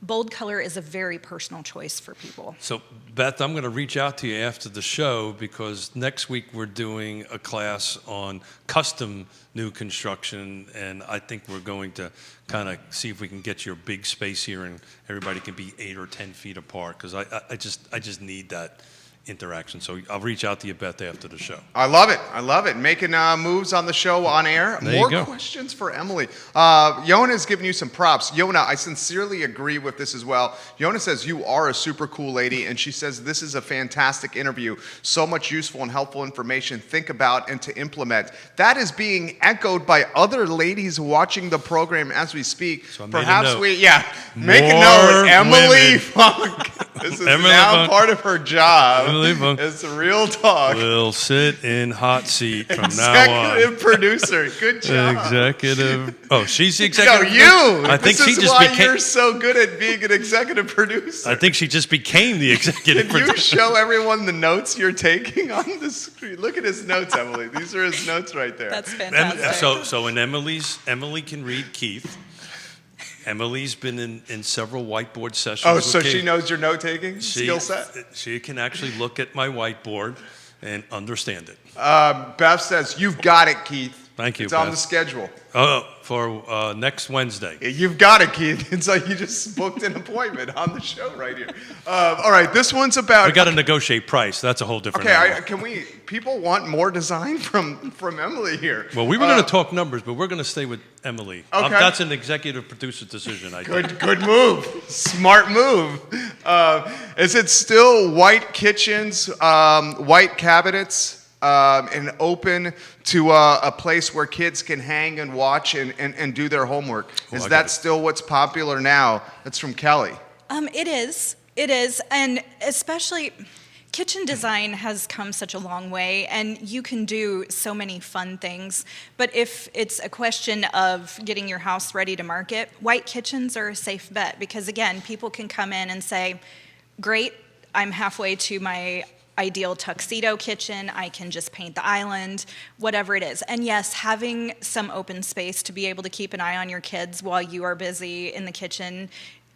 bold color is a very personal choice for people. So, Beth, I'm going to reach out to you after the show because next week we're doing a class on custom new construction, and I think we're going to kind of see if we can get your big space here and everybody can be 8 or 10 feet apart because I just need that interaction. So I'll reach out to you, Beth, after the show. I love it. I love it. Making moves on the show on air. There you More go. questions for Emily. Yona is giving you some props. Yona, I sincerely agree with this as well. Yona says you are a super cool lady, and she says this is a fantastic interview. So much useful and helpful information to think about and to implement. That is being echoed by other ladies watching the program as we speak. So I made Perhaps a note. make a More note. Emily women. Funk. This is Emily now Funk. part of her job. Emily Funk. It's real talk. We'll sit in hot seat from now on. Executive producer. Good job. Executive. Oh, she's the No, executive. you. I think this she is just why became. you're so good at being an executive producer. I think she just became the executive Can you producer. show everyone the notes you're taking on the screen? Look at his notes, Emily. These are his notes right there. That's fantastic. So in Emily can read Keith. Emily's been in several whiteboard sessions. Oh, with so Keith. she knows your note-taking skill set? She can actually look at my whiteboard and understand it. Beth says, you've got it, Keith. Thank you, It's on Beth. the schedule. For next Wednesday. You've got it, Keith. It's like you just booked an appointment on the show right here. All right, this one's about... We got to negotiate price. That's a whole different Okay, animal. people want more design from Emily here. Well, we were going to talk numbers, but we're going to stay with Emily. Okay. That's an executive producer decision, I think. Good move. Smart move. Is it still white kitchens, white cabinets, and open to a place where kids can hang and watch and do their homework? Oh, Is I got that it. still what's popular now? That's from Kelly. It is, and especially kitchen design has come such a long way, and you can do so many fun things. But if it's a question of getting your house ready to market, white kitchens are a safe bet because, again, people can come in and say, great, I'm halfway to my ideal tuxedo kitchen, I can just paint the island, whatever it is. And yes, having some open space to be able to keep an eye on your kids while you are busy in the kitchen,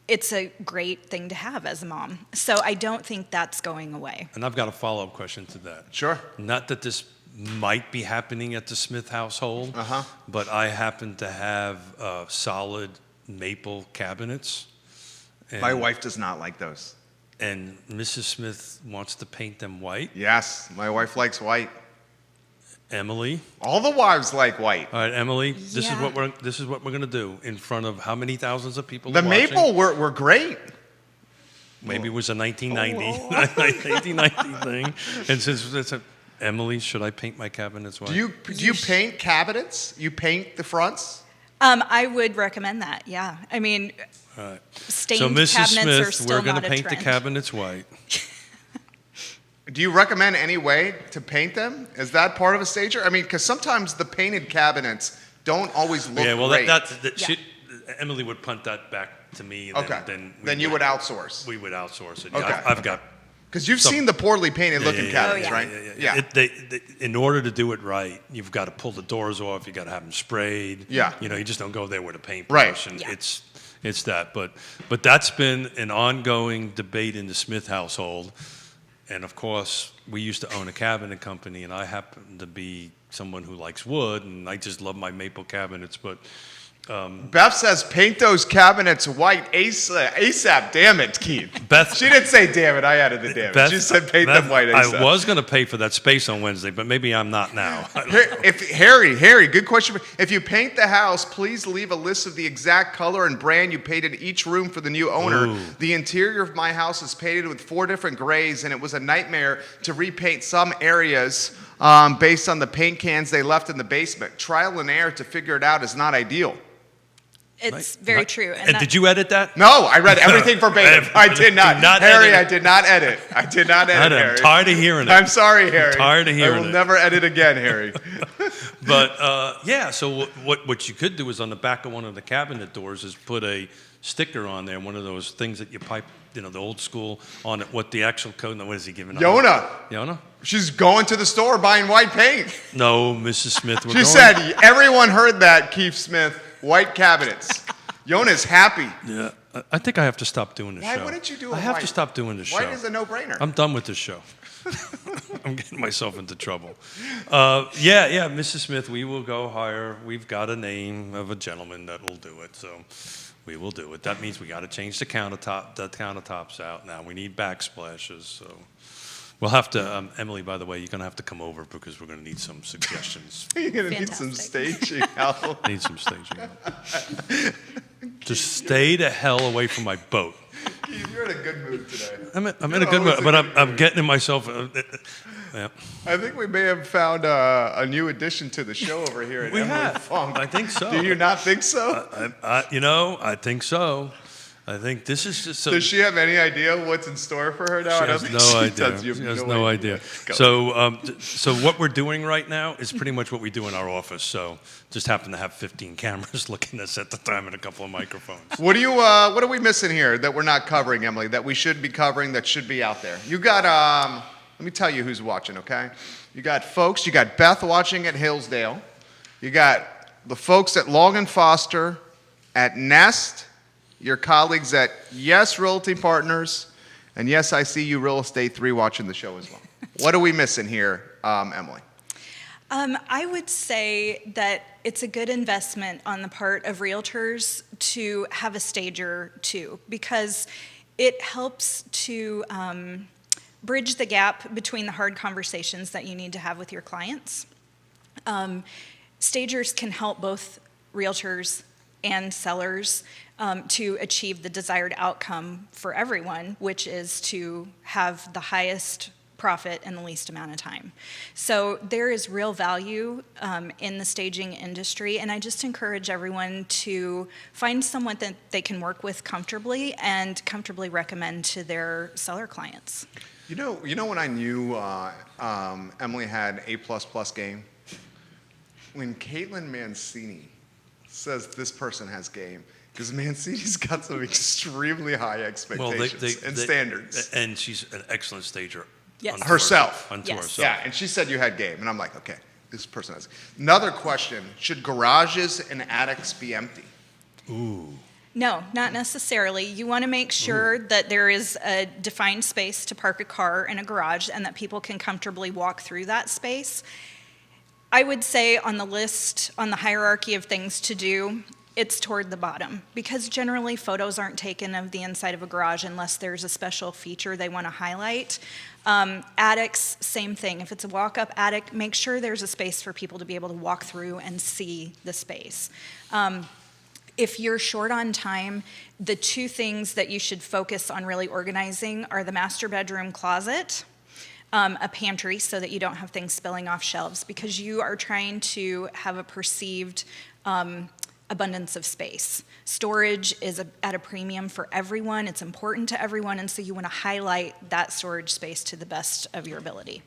it's a great thing to have as a mom. So I don't think that's going away. And I've got a follow-up question to that. Sure. Not that this might be happening at the Smith household, but I happen to have solid maple cabinets. And, My wife does not like those. And Mrs. Smith wants to paint them white. Yes, my wife likes white. Emily. All the wives like white. All right, Emily. This is Yeah. what we're gonna do in front of how many thousands of people? The are watching? maple were great. Maybe it was a 1990 thing. And since it's Emily, should I paint my cabinets white? Do you paint cabinets? You paint the fronts? I would recommend that. Yeah, I mean, All right. stained So, Mrs. cabinets are Smith, still we're gonna not a paint the trend. cabinets white. Do you recommend any way to paint them? Is that part of a stager? I mean, because sometimes the painted cabinets don't always look Yeah, well, great. Yeah. Emily would punt that back to me. And Okay. then you would outsource. We would outsource it. Okay. Yeah, I've got. Because you've Some- seen the poorly painted looking Yeah, cabinets, yeah. right? Yeah. In order to do it right, you've got to pull the doors off. You got to have them sprayed. Yeah. You just don't go there with a paintbrush. Right. And Yeah. it's that. But that's been an ongoing debate in the Smith household. And of course, we used to own a cabinet company, and I happen to be someone who likes wood, and I just love my maple cabinets. But Beth says paint those cabinets white ASAP. Damn it, Keith. Beth- She didn't say damn it. I added the damn it. She said paint them white ASAP. I was going to pay for that space on Wednesday, but maybe I'm not now. Harry, good question. If you paint the house, please leave a list of the exact color and brand you painted each room for the new owner. Ooh. The interior of my house is painted with 4 different grays, and it was a nightmare to repaint some areas based on the paint cans they left in the basement. Trial and error to figure it out is not ideal. It's very true. And that- did you edit that? No, I read everything verbatim. I did not. Do not Harry, edit I it. did not edit. I did not edit, I'm Harry. tired of hearing it. I'm sorry, Harry. tired of hearing I will it. never edit again, Harry. But yeah, so what you could do is on the back of one of the cabinet doors is put a sticker on there, one of those things that you pipe, the old school on it. What the actual code? What is he giving? Yona? She's going to the store buying white paint. No, Mrs. Smith. She said, everyone heard that, Keith Smith. White cabinets. Yona's happy. Yeah, I think I have to stop doing this show. Why wouldn't you do it I have white? to stop doing this show. White is a no-brainer. I'm done with this show. I'm getting myself into trouble. Yeah, Mrs. Smith, we will go hire. We've got a name of a gentleman that will do it, so we will do it. That means we got to change the countertops out now. We need backsplashes, so we'll have to. Emily, by the way, you're going to have to come over because we're going to need some suggestions. You're going to need some staging help. Need some staging. Just stay the hell away from my boat. Keith, you're in a good mood today. I'm in You're a good mood, always but in a good I'm mood. getting in myself. Yeah. I think we may have found a new addition to the show over here at We Emily have. Funk. I think so. Do you not think so? I think so. I think this is just so. Does she have any idea what's in store for her now? She I don't has think no she idea. does. You have She has no idea. Go. So what we're doing right now is pretty much what we do in our office. So just happen to have 15 cameras looking at us at the time and a couple of microphones. What are we missing here that we're not covering, Emily, that we should be covering, that should be out there? You got, let me tell you who's watching, okay? You got Beth watching at Hillsdale. You got the folks at Long & Foster, at Nest, your colleagues at Yes Realty Partners, and Yes, I See You Real Estate 3 watching the show as well. What are we missing here, Emily? I would say that it's a good investment on the part of realtors to have a stager too, because it helps to bridge the gap between the hard conversations that you need to have with your clients. Stagers can help both realtors and sellers to achieve the desired outcome for everyone, which is to have the highest profit in the least amount of time. So there is real value in the staging industry, and I just encourage everyone to find someone that they can work with comfortably and comfortably recommend to their seller clients. You know when I knew Emily had A++ game? When Caitlin Mancini says this person has game, because Mancini's got some extremely high expectations and standards. And she's an excellent stager. Yes. unto Herself. Unto Yes. herself. Yeah, and she said you had game, and I'm like, okay, this person has. Another question: should garages and attics be empty? Ooh. No, not necessarily. You want to make sure that there is a defined space to park a car in a garage and that people can comfortably walk through that space. I would say on the list, on the hierarchy of things to do, it's toward the bottom, because generally photos aren't taken of the inside of a garage unless there's a special feature they want to highlight. Attics, same thing. If it's a walk-up attic, make sure there's a space for people to be able to walk through and see the space. If you're short on time, the two things that you should focus on really organizing are the master bedroom closet, a pantry so that you don't have things spilling off shelves, because you are trying to have a perceived abundance of space. Storage is at a premium for everyone. It's important to everyone, and so you want to highlight that storage space to the best of your ability.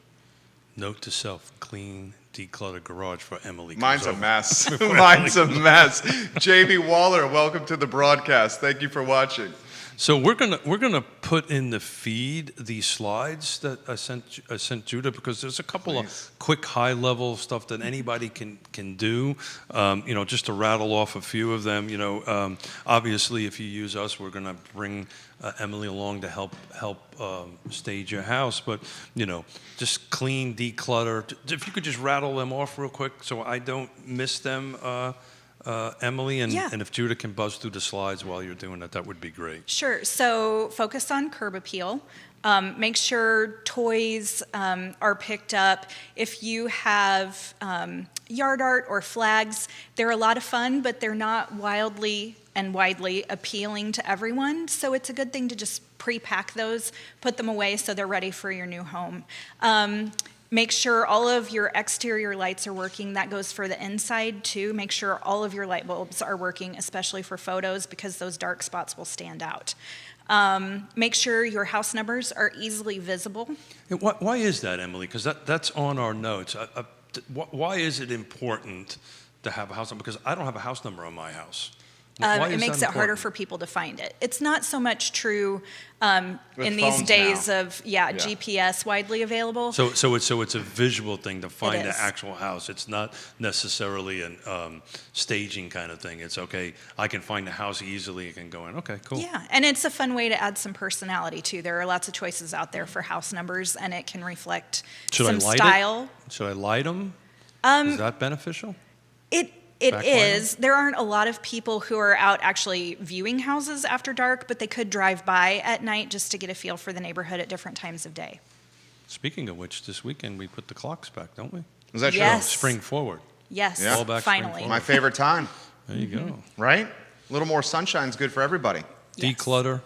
Note to self, clean, declutter garage for Emily. Mine's a mess. Mine's a mess. Jamie Waller, welcome to the broadcast. Thank you for watching. So we're gonna put in the feed these slides that I sent Judah, because there's a couple of quick high level stuff that anybody can do. Just to rattle off a few of them. Obviously, if you use us, we're gonna bring Emily along to help stage your house. But just clean, declutter. If you could just rattle them off real quick, so I don't miss them. Emily, and if Judah can buzz through the slides while you're doing that would be great. Sure. So focus on curb appeal. Make sure toys are picked up. If you have yard art or flags, they're a lot of fun, but they're not wildly and widely appealing to everyone. So it's a good thing to just pre-pack those, put them away so they're ready for your new home. Make sure all of your exterior lights are working. That goes for the inside too. Make sure all of your light bulbs are working, especially for photos, because those dark spots will stand out. Make sure your house numbers are easily visible. Why is that, Emily? Because that's on our notes. Why is it important to have a house number? Because I don't have a house number on my house. It makes it harder for people to find it. It's not so much true in these days of GPS widely available. So it's a visual thing to find the actual house. It's not necessarily a staging kind of thing. It's okay, I can find the house easily. I can go in. Okay, cool. Yeah, and it's a fun way to add some personality too. There are lots of choices out there for house numbers, and it can reflect some style. Should I light them? Is that beneficial? It is. There aren't a lot of people who are out actually viewing houses after dark, but they could drive by at night just to get a feel for the neighborhood at different times of day. Speaking of which, this weekend we put the clocks back, don't we? Is that true? Spring forward. Yes, finally. My favorite time. There you go. Right? A little more sunshine's good for everybody. Yes. Declutter.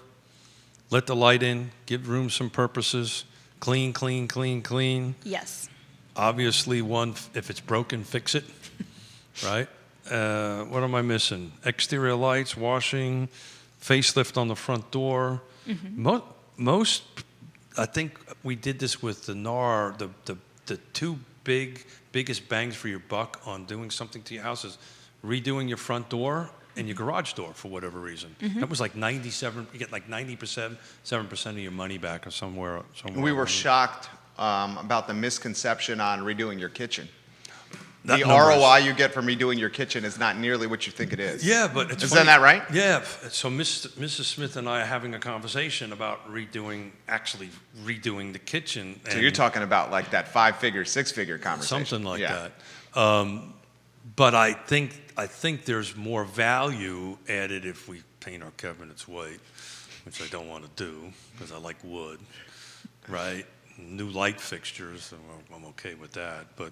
Let the light in. Give room some purposes. Clean, clean, clean, clean. Yes. Obviously, if it's broken, fix it. Right? What am I missing? Exterior lights, washing, facelift on the front door. Mm-hmm. Most, I think we did this with the NAR. The two biggest bangs for your buck on doing something to your house is redoing your front door and your garage door for whatever reason. Mm-hmm. That was like 97. You get like 7% of your money back or somewhere. We were shocked about the misconception on redoing your kitchen. The ROI you get from redoing your kitchen is not nearly what you think it is. Yeah, but it's Isn't that right? Yeah. So Mrs. Smith and I are having a conversation about redoing the kitchen. So you're talking about like that 5-figure, 6-figure conversation. Something like that. But I think there's more value added if we paint our cabinets white, which I don't want to do because I like wood, right? New light fixtures, I'm okay with that, but.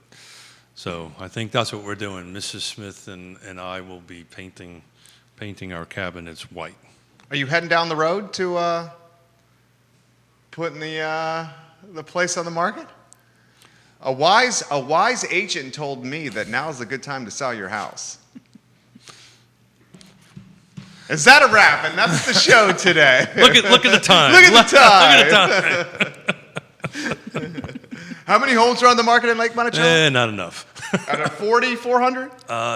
So I think that's what we're doing. Mrs. Smith and I will be painting our cabinets white. Are you heading down the road to putting the place on the market? A wise agent told me that now is a good time to sell your house. Is that a wrap? And that's the show today. Look at the time. Look at the time. Look at the time. How many homes are on the market in Lake Monticello? Not enough. Out of 4,400?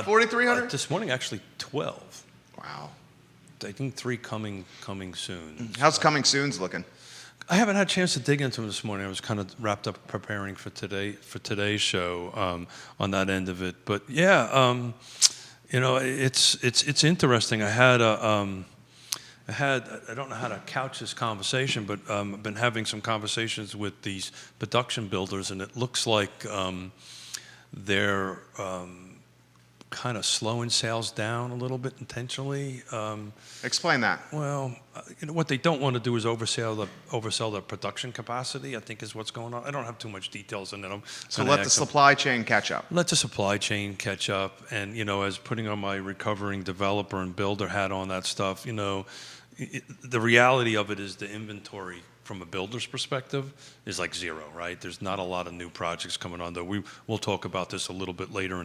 4,300? This morning, actually 12. Wow. I think 3 coming soon. How's coming soon's looking? I haven't had a chance to dig into them this morning. I was kind of wrapped up preparing for today's show on that end of it. But yeah, it's interesting. I don't know how to couch this conversation, but I've been having some conversations with these production builders, and it looks like they're kind of slowing sales down a little bit intentionally. Explain that. Well, what they don't want to do is oversell the production capacity, I think is what's going on. I don't have too much details in it. So let the supply chain catch up. Let the supply chain catch up. And, as putting on my recovering developer and builder hat on that stuff, the reality of it is the inventory from a builder's perspective is like zero, right? There's not a lot of new projects coming on, though. We'll talk about this a little bit later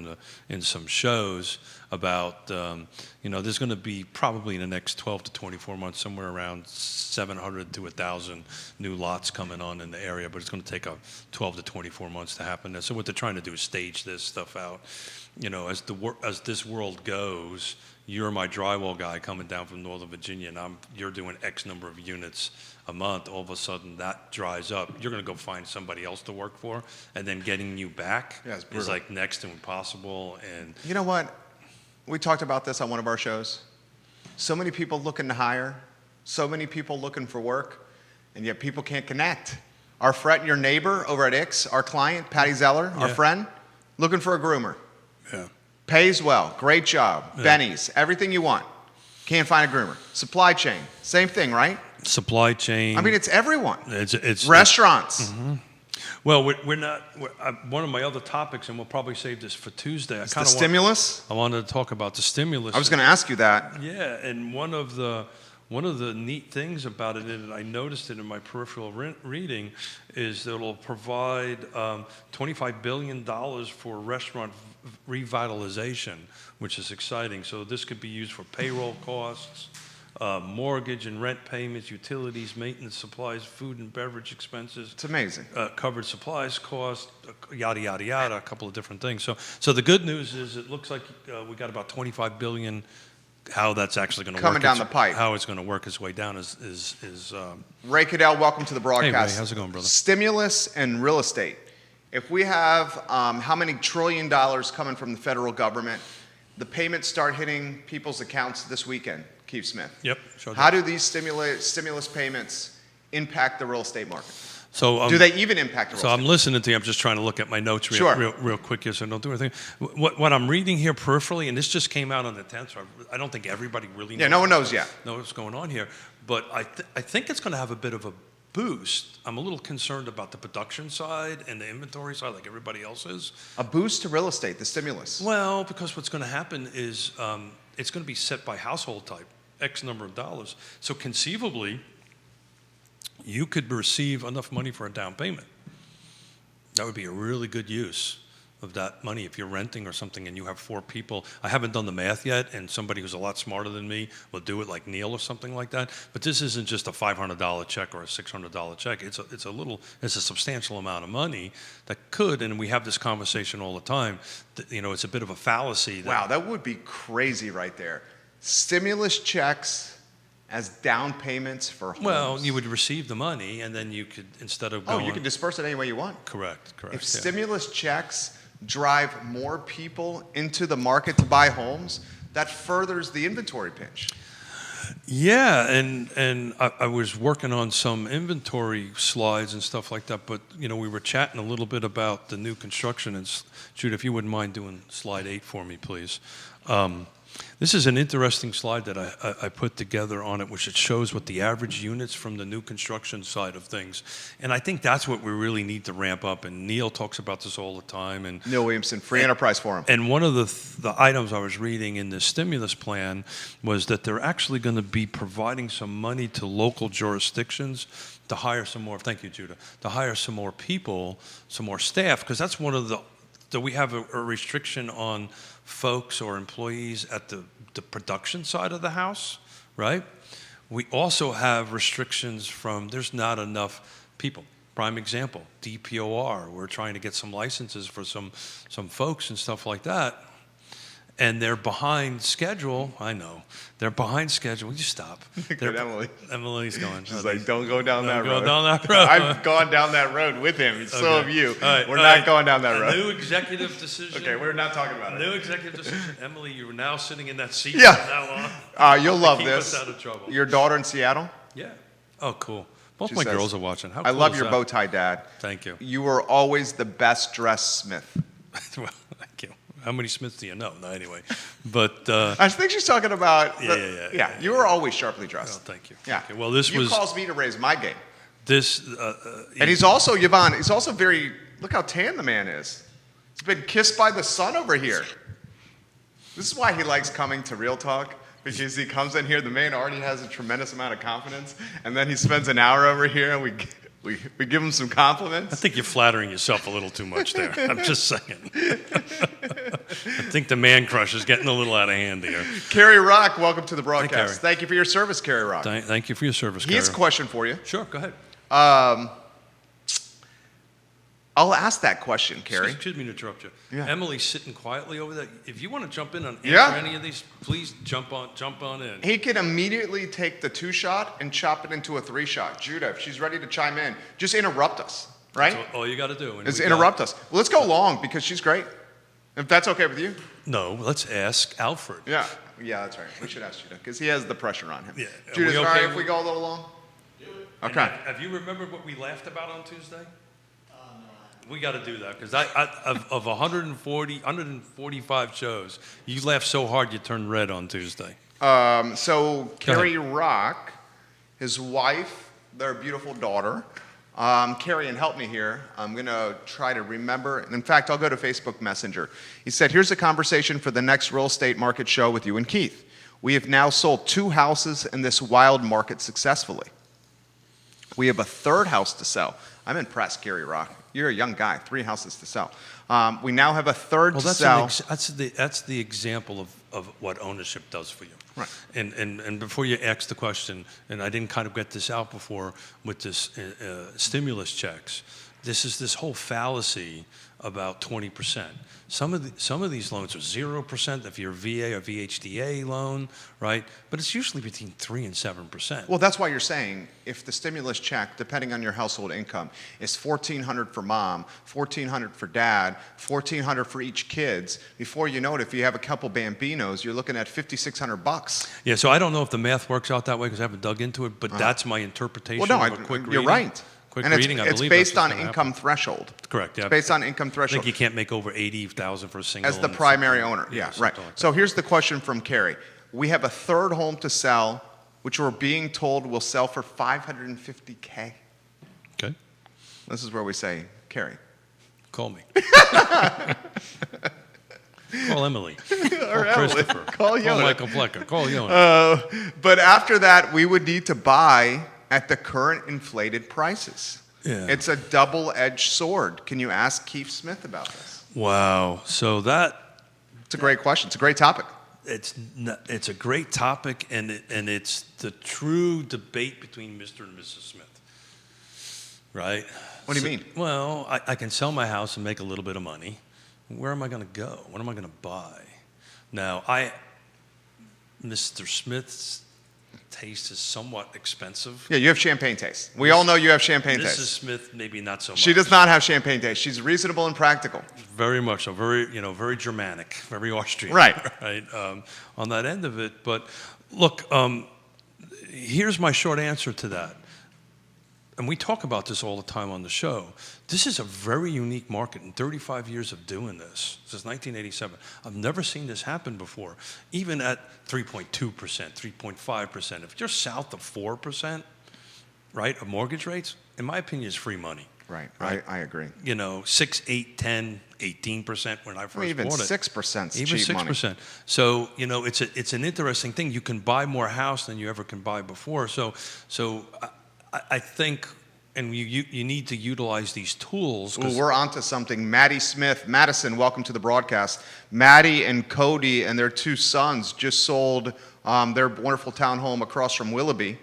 in some shows about, there's going to be probably in the next 12 to 24 months somewhere around 700 to 1,000 new lots coming on in the area, but it's going to take 12 to 24 months to happen. So what they're trying to do is stage this stuff out. As this world goes, you're my drywall guy coming down from Northern Virginia, and you're doing X number of units a month. All of a sudden, that dries up. You're going to go find somebody else to work for, and then getting you back is like next to impossible. And you know what? We talked about this on one of our shows. So many people looking to hire, so many people looking for work, and yet people can't connect. Your neighbor over at Ix, our client, Patty Zeller, our friend, looking for a groomer. Yeah. Pays well, great job, Benny's, everything you want. Can't find a groomer. Supply chain, same thing, right? Supply chain. I mean, it's everyone. It's restaurants. Mm-hmm. Well, we're not. One of my other topics, and we'll probably save this for Tuesday. The stimulus? I wanted to talk about the stimulus. I was going to ask you that. Yeah, and one of the neat things about it, and I noticed it in my peripheral reading, is that it'll provide $25 billion for restaurant revitalization, which is exciting. So this could be used for payroll costs, mortgage and rent payments, utilities, maintenance, supplies, food and beverage expenses. It's amazing. Covered supplies costs, yada, yada, yada, a couple of different things. So the good news is it looks like we got about $25 billion. How that's actually going to coming down the pipe. How it's going to work its way down is Ray Cadell, welcome to the broadcast. Hey, Ray, how's it going, brother? Stimulus and real estate. If we have how many $1 trillion coming from the federal government, the payments start hitting people's accounts this weekend. Keith Smith. Yep. Sure. How do these stimulus payments impact the real estate market? So do they even impact the real estate? I'm listening to you. I'm just trying to look at my notes real quick here, so don't do anything. What I'm reading here peripherally, and this just came out on the 10th, so I don't think everybody really knows. Yeah, no one knows yet. Know what's going on here. But I think it's going to have a bit of a boost. I'm a little concerned about the production side and the inventory side, like everybody else is. A boost to real estate, the stimulus. Well, because what's going to happen is it's going to be set by household type, X number of dollars. So conceivably, you could receive enough money for a down payment. That would be a really good use of that money if you're renting or something and you have 4 people. I haven't done the math yet, and somebody who's a lot smarter than me will do it, like Neil or something like that. But this isn't just a $500 check or a $600 check. It's a substantial amount of money that could, and we have this conversation all the time. It's a bit of a fallacy. Wow, that would be crazy right there. Stimulus checks as down payments for homes. Well, you would receive the money, and then you could, instead of going... you can disperse it any way you want. Correct. If stimulus checks drive more people into the market to buy homes, that furthers the inventory pinch. Yeah, and I was working on some inventory slides and stuff like that, but, we were chatting a little bit about the new construction, and Jude, if you wouldn't mind doing slide 8 for me, please. This is an interesting slide that I put together on it, which it shows what the average units from the new construction side of things. And I think that's what we really need to ramp up. And Neil talks about this all the time. And Neil Williamson, Free Enterprise Forum. And one of the items I was reading in the stimulus plan was that they're actually going to be providing some money to local jurisdictions to hire some more, thank you, Judah, to hire some more people, some more staff, because that's one of we have a restriction on folks or employees at the production side of the house, right? We also have restrictions from there's not enough people. Prime example, DPOR. We're trying to get some licenses for some folks and stuff like that. And they're behind schedule. I know. They're behind schedule. Will you stop? Good, Emily. Emily's going. She's like, don't go down that road. Go down that road. I've gone down that road with him. So have you. Right, we're not going down that road. New executive decision. Okay, we're not talking about it. New executive decision. Emily, you're now sitting in that seat Yeah. from now on. You'll love keep this. us out of trouble. Your daughter in Seattle? Yeah. Oh, cool. Both She my says, girls are watching. How I cool love is your that? bow tie, Dad. Thank you. You were always the best dressed Smith. Well, thank you. How many Smiths do you know? No, anyway. But I think she's talking about. Yeah. You were always sharply oh, dressed. thank you. Yeah. Okay, well, this you was calls me to raise my game. this. And he's also, Yvonne, he's also very, look how tan the man is. He's been kissed by the sun over here. This is why he likes coming to Real Talk, because he comes in here, the man already has a tremendous amount of confidence, and then he spends an hour over here and we give him some I compliments. think you're flattering yourself a little too much there. I'm just saying. I think the man crush is getting a little out of hand here. Carrie Rock, welcome to the broadcast. Carrie. Thank you for your service, Carrie Rock. Thank you for your service, He has a Carrie. question for you. Sure, go ahead. I'll ask that question, Carrie. Excuse me to interrupt you. Yeah. Emily's sitting quietly over there. If you want to jump in on Yeah. any of these, please jump on in. He can immediately take the 2-shot and chop it into a 3-shot. Judah, if she's ready to chime in, just interrupt us, right? That's all you got to do. And Is we interrupt us. Well, let's go long because she's great. If that's okay with you. No, let's ask Alfred. Yeah, that's right. We should ask Judah because he has the pressure on him. Yeah. Are Judah, is we it all right okay if we go a little long? And Okay. Have you remembered what we laughed about on Tuesday? We got to do that because of 145 shows, you laughed so hard you turned red on Tuesday. So Carrie Rock, his wife, their beautiful daughter. Carrie, and help me here. I'm going to try to remember. And in fact, I'll go to Facebook Messenger. He said, here's a conversation for the next real estate market show with you and Keith. We have now sold 2 houses in this wild market successfully. We have a 3rd house to sell. I'm impressed, Carrie Rock. You're a young guy, 3 houses to sell. We now have a 3rd to sell. That's the example of what ownership does for you. Right. And before you ask the question, and I didn't kind of get this out before with this stimulus checks, this whole fallacy about 20%. Some of these loans are 0% if you're a VA or VHDA loan, right? But it's usually between 3 and 7%. Well, that's why you're saying if the stimulus check, depending on your household income, is $1,400 for mom, $1,400 for dad, $1,400 for each kids, before you know it, if you have a couple Bambinos, you're looking at $5,600. Yeah, so I don't know if the math works out that way because I haven't dug into it, but that's my interpretation Well, no, of a quick you're reading. right. Quick And reading, I it's believe based that's on what's gonna income happen. threshold. Correct, yeah. It's based on income I threshold. think you can't make over 80,000 for a single. As the and primary something. owner. Yeah, right. something like So that. here's the question from Carrie. We have a 3rd home to sell, which we're being told will sell for $550K. Okay, This is where we say, Carrie. call me. Call Emily. Or Call Christopher. Call Yona. Michael Plecker. Call Yona. But after that, we would need to buy at the current inflated prices. Yeah. It's a double-edged sword. Can you ask Keith Smith about this? Wow. So It's a great question. It's a great topic. it's a great topic, and it's the true debate between Mr. and Mrs. Smith, right? What do you mean? Well, I can sell my house and make a little bit of money. Where am I going to go? What am I going to buy? Now, Mr. Smith's taste is somewhat expensive. Yeah, you have champagne taste. We all know you have champagne Mrs. taste. Smith, maybe not so much. She does not have champagne taste. She's reasonable and practical. Very much so. Very Germanic, very Austrian. Right. Right. On that end of it. But look, here's my short answer to that. And we talk about this all the time on the show. This is a very unique market. In 35 years of doing this, since 1987, I've never seen this happen before. Even at 3.2%, 3.5%, if you're south of 4%, right, of mortgage rates, in my opinion, is free money. Right. Right. I agree. 6, 8, 10, 18% when I first bought it. Even 6% is Even cheap 6%. money. So, it's an interesting thing. You can buy more house than you ever can buy before. So I think, and you need to utilize these tools. Ooh, we're onto something. Maddie Smith, Madison, welcome to the broadcast. Maddie and Cody and their 2 sons just sold their wonderful townhome across from Willoughby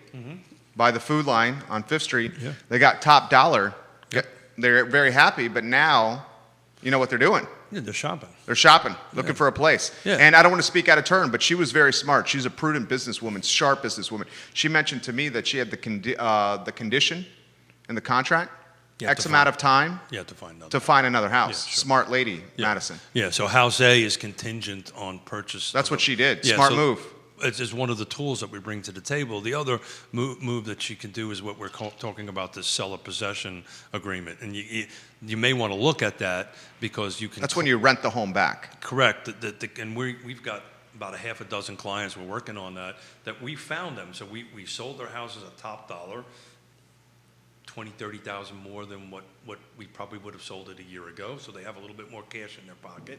by the Food Line on 5th Street. Yeah. They got top dollar. Yep. They're very happy, but now you know what they're doing. Yeah, they're shopping. They're shopping, looking for a place. Yeah. And I don't want to speak out of turn, but she was very smart. She's a prudent businesswoman, sharp businesswoman. She mentioned to me that she had the condition in the contract, X amount of time You have to find another. to find another house. Yeah, sure. Smart lady, Yeah. Madison. Yeah, so house A is contingent on purchase. That's what she did. Yeah, Smart so- move. it's one of the tools that we bring to the table. The other move that she can do is what we're talking about, this seller possession agreement. And you may want to look at that because you can... That's when you rent the home back. Correct. And we've got about a half a dozen clients we're working on that we found them. So we sold their houses at top dollar, 20, 30,000 more than what we probably would have sold it a year ago. So they have a little bit more cash in their pocket,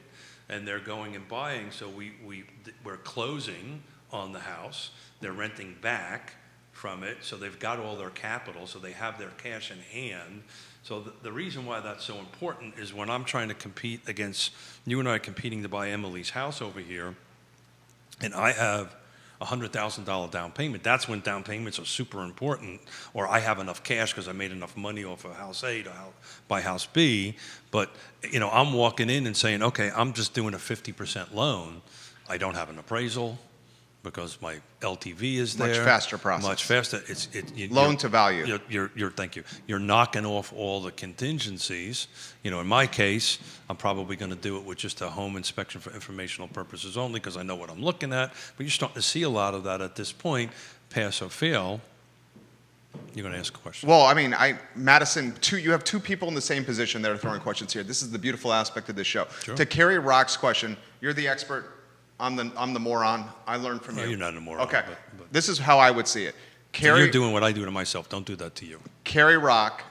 and they're going and buying. So we're closing on the house. They're renting back from it. So they've got all their capital. So they have their cash in hand. So the reason why that's so important is when I'm trying to compete against, you and I are competing to buy Emily's house over here, and I have $100,000 down payment. That's when down payments are super important, or I have enough cash because I made enough money off of house A to buy house B. But I'm walking in and saying, okay, I'm just doing a 50% loan. I don't have an appraisal because my LTV is there. Much faster process. Much faster. Loan to value. Thank you. You're knocking off all the contingencies. In my case, I'm probably going to do it with just a home inspection for informational purposes only because I know what I'm looking at. But you're starting to see a lot of that at this point, pass or fail. You're going to ask a question. Well, Madison, you have two people in the same position that are throwing questions here. This is the beautiful aspect of this show. Sure. To Carrie Rock's question, you're the expert. I'm the moron. I learned from you. You're not a moron. Okay. But This is how I would see it. so you're doing what I do to myself. Don't do that to you. Carrie Rock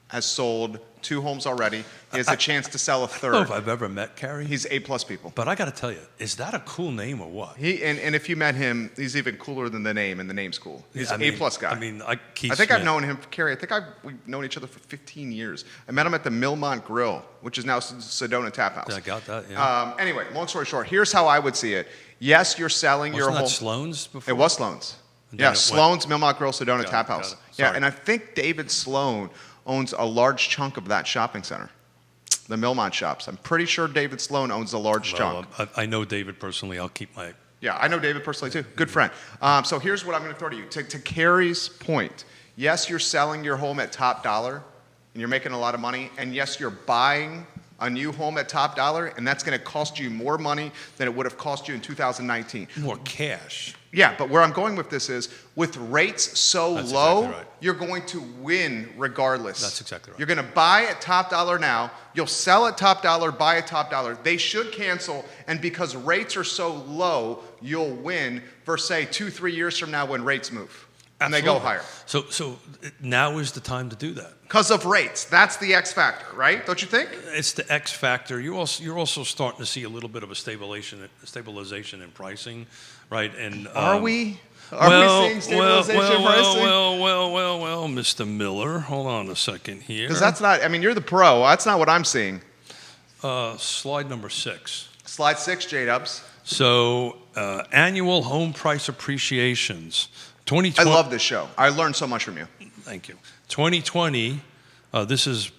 has sold 2 homes already. He has a chance to sell a I don't know third. if I've ever met Carrie. He's A+ people. But I got to tell you, is that a cool name or what? And if you met him, he's even cooler than the name, and the name's cool. He's an A+ guy. I think I've known him, Carrie. We've known each other for 15 years. I met him at the Millmont Grill, which is now Sedona Tap House. I got that. Yeah. Anyway, long story short, here's how I would see it. Yes, you're selling your Wasn't home. that Sloan's before? It was Sloan's. And Yeah, then it Sloan's Millmont Grill, Sedona Got Tap it, House. got it. Yeah, Sorry. and I think David Sloan owns a large chunk of that shopping center, the Millmont shops. I'm pretty sure David Sloan owns a large chunk. I know David personally. I'll keep my... Yeah, I know David personally too. Good friend. So here's what I'm going to throw to you. To Carrie's point, yes, you're selling your home at top dollar, and you're making a lot of money. And yes, you're buying a new home at top dollar, and that's going to cost you more money than it would have cost you in 2019. More cash. Yeah, but where I'm going with this is, with rates so That's low, exactly right. you're going to win regardless. That's exactly right. You're going to buy at top dollar now, you'll sell at top dollar, buy at top dollar. They should cancel, and because rates are so low, you'll win versus, say, 2-3 years from now when rates move. And they go higher. So now is the time to do that. Because of rates. That's the X factor, right? Don't you think? It's the X factor. You're also starting to see a little bit of a stabilization in pricing, right? And Are we? Are we seeing stabilization in pricing? Well, Mr. Miller, hold on a second here. Because that's not, you're the pro. That's not what I'm seeing. Slide number 6. Slide 6, J-Dubs. So annual home price appreciations. 2020. I love this show. I learned so much from you. Thank you. 2020, this is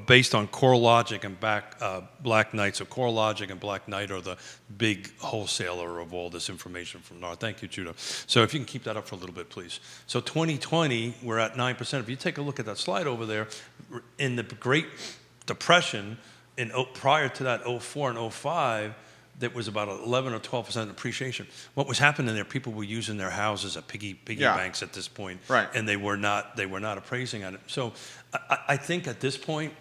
based on CoreLogic and Black Knight. So CoreLogic and Black Knight are the big wholesaler of all this information from NAR. Thank you, Judah. So if you can keep that up for a little bit, please. So 2020, we're at 9%. If you take a look at that slide over there, in the Great Depression, prior to that 04 and 05, that was about 11 or 12% appreciation. What was happening there? People were using their houses as piggy banks at this point, right? And they were not appraising on it. So I think at this point,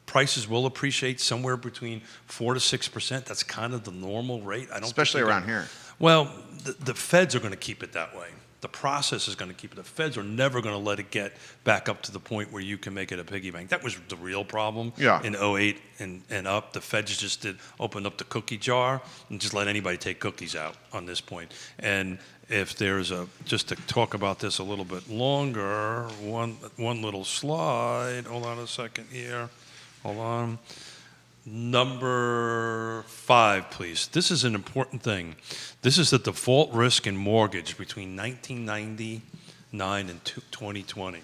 prices will appreciate somewhere between 4 to 6%. That's kind of the normal rate. Especially around here. Well, the feds are going to keep it that way. The process is going to keep it. The feds are never going to let it get back up to the point where you can make it a piggy bank. That was the real problem in 08 and up. The feds just opened up the cookie jar and just let anybody take cookies out on this point. And if there's just to talk about this a little bit longer, one little slide. Hold on a second here. Hold on. Number 5, please. This is an important thing. This is the default risk in mortgage between 1999 and 2020.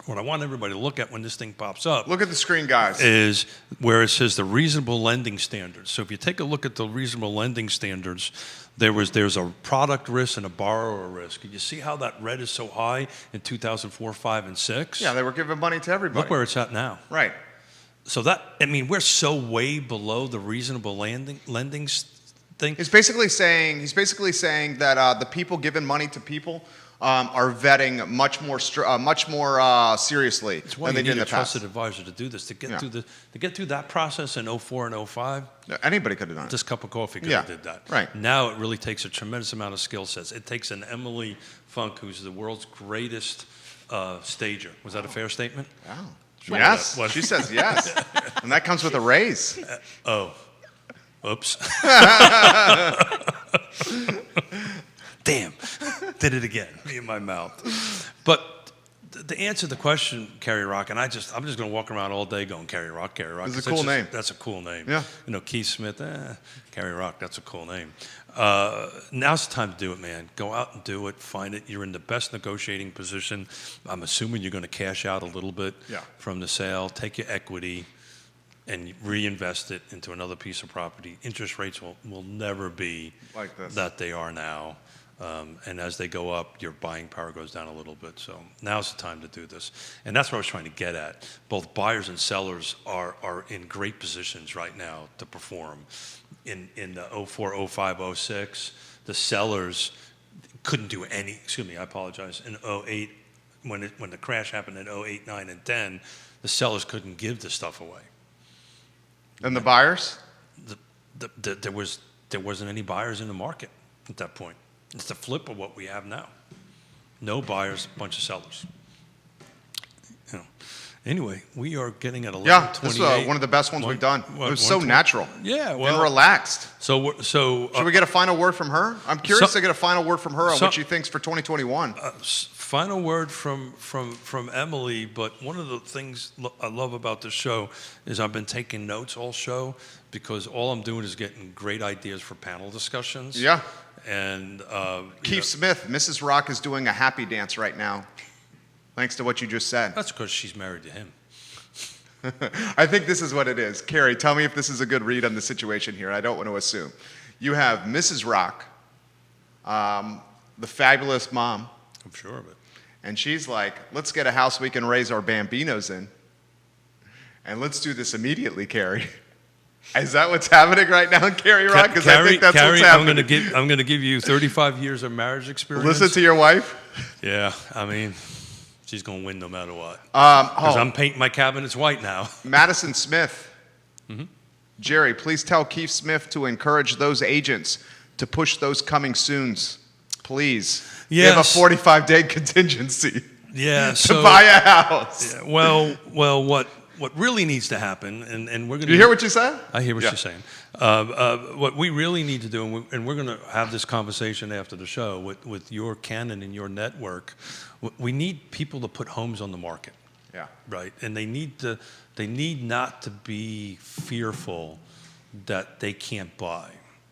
What I want everybody to look at when this thing pops up. Look at the screen, guys. Is where it says the reasonable lending standards. So if you take a look at the reasonable lending standards, there's a product risk and a borrower risk. You see how that red is so high in 2004, 5, and 6? Yeah, they were giving money to everybody. Look where it's at now. Right. So we're so way below the reasonable lending think. He's basically saying that the people giving money to people are vetting much more seriously It's why than they you did in need a the past. trusted advisor to do this, to get Yeah. through that process in 04 and 05. Anybody could have done it. This cup of coffee could Yeah, have did that. right. Now it really takes a tremendous amount of skill sets. It takes an Emily Funk, who's the world's greatest stager. Was that a fair statement? Wow. Sure. Yes, What? she says yes, and that comes with a raise. Oh, oops. Damn, did it again. Me in my mouth. But to answer the question, Carrie Rock, and I'm just going to walk around all day going Carrie Rock, Carrie Rock. It's a cool name. That's a cool name. Yeah. You know, Keith Smith, Carrie Rock, that's a cool name. Now's the time to do it, man. Go out and do it. Find it. You're in the best negotiating position. I'm assuming you're going to cash out a little bit from the sale. Take your equity and reinvest it into another piece of property. Interest rates will never be Like this. that they are now. And as they go up, your buying power goes down a little bit. So now's the time to do this. And that's what I was trying to get at. Both buyers and sellers are in great positions right now to perform. In the 04, 05, 06, the sellers couldn't do any, excuse me, I apologize, in 08, when the crash happened in 08, 9, and 10, the sellers couldn't give the stuff away. And the buyers? There wasn't any buyers in the market at that point. It's the flip of what we have now. No buyers, bunch of sellers. You know. Anyway, we are getting at 11:28. Yeah, this is one of the best ones we've done. It was so natural. Yeah, And well, relaxed. so Should we get a final word from her? I'm curious to get a final word from her on so- what she thinks for 2021. Final word from Emily, but one of the things I love about this show is I've been taking notes all show because all I'm doing is getting great ideas for panel discussions. Yeah. And Keith Smith, Mrs. Rock is doing a happy dance right now, thanks to what you just said. that's because she's married to him. I think this is what it is. Carrie, tell me if this is a good read on the situation here. I don't want to assume. You have Mrs. Rock, the fabulous mom, I'm sure of it. and she's like, let's get a house we can raise our bambinos in, and let's do this immediately, Carrie. Is that what's happening right now, Carrie Rock? Because I think that's Carrie, what's happening. I'm going to give you 35 years of marriage experience. Listen to your wife. Yeah, I mean, she's going to win no matter what. Because I'm painting my cabinets white now. Madison Smith. Jerry, please tell Keith Smith to encourage those agents to push those coming soons. Please. We have a Yes. 45-day contingency Yeah. to buy a house. Yeah, well, what really needs to happen, and we're going to. You hear what you said? I hear what Yeah. you're saying. What we really need to do, and we're going to have this conversation after the show with your canon and your network. We need people to put homes on the market. Yeah. Right, and they need not to be fearful that they can't buy.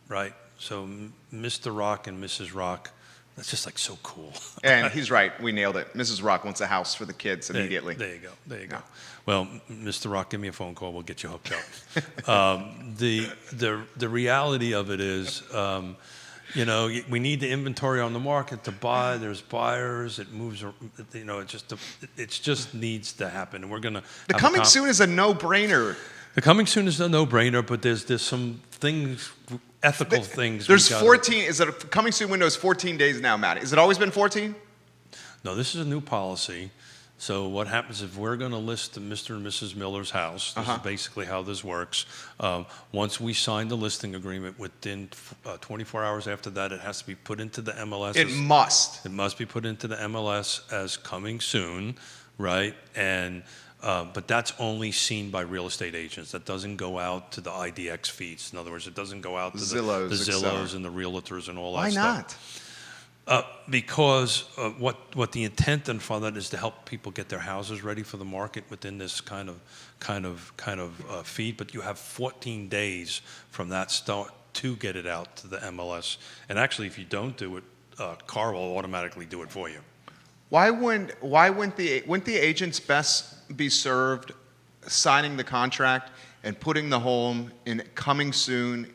Right. So Mr. Rock and Mrs. Rock. That's just like so cool. And he's right. We nailed it. Mrs. Rock wants a house for the kids immediately. There you go. There you go. Yeah. Well, Mr. Rock, give me a phone call. We'll get you hooked up. The reality of it is, we need the inventory on the market to buy. There's buyers. It moves. It just needs to happen. And we're gonna. The coming soon is a no-brainer. The coming soon is a no-brainer, but there's some things, ethical things. There's 14. Is it coming soon window is 14 days now, Matt? Has it always been 14? No, this is a new policy. So what happens if we're going to list Mr. and Mrs. Miller's house? This is basically how this works. Once we sign the listing agreement, within 24 hours after that, it has to be put into the MLS. It must. It must be put into the MLS as coming soon, right? And but that's only seen by real estate agents. That doesn't go out to the IDX feeds. In other words, it doesn't go out to the Zillows and the Realtors and all that Why stuff. Why not? Because what the intent and for that is to help people get their houses ready for the market within this kind of feed. But you have 14 days from that start to get it out to the MLS. And actually, if you don't do it, CAR will automatically do it for you. Why wouldn't the agents best be served signing the contract and putting the home in coming soon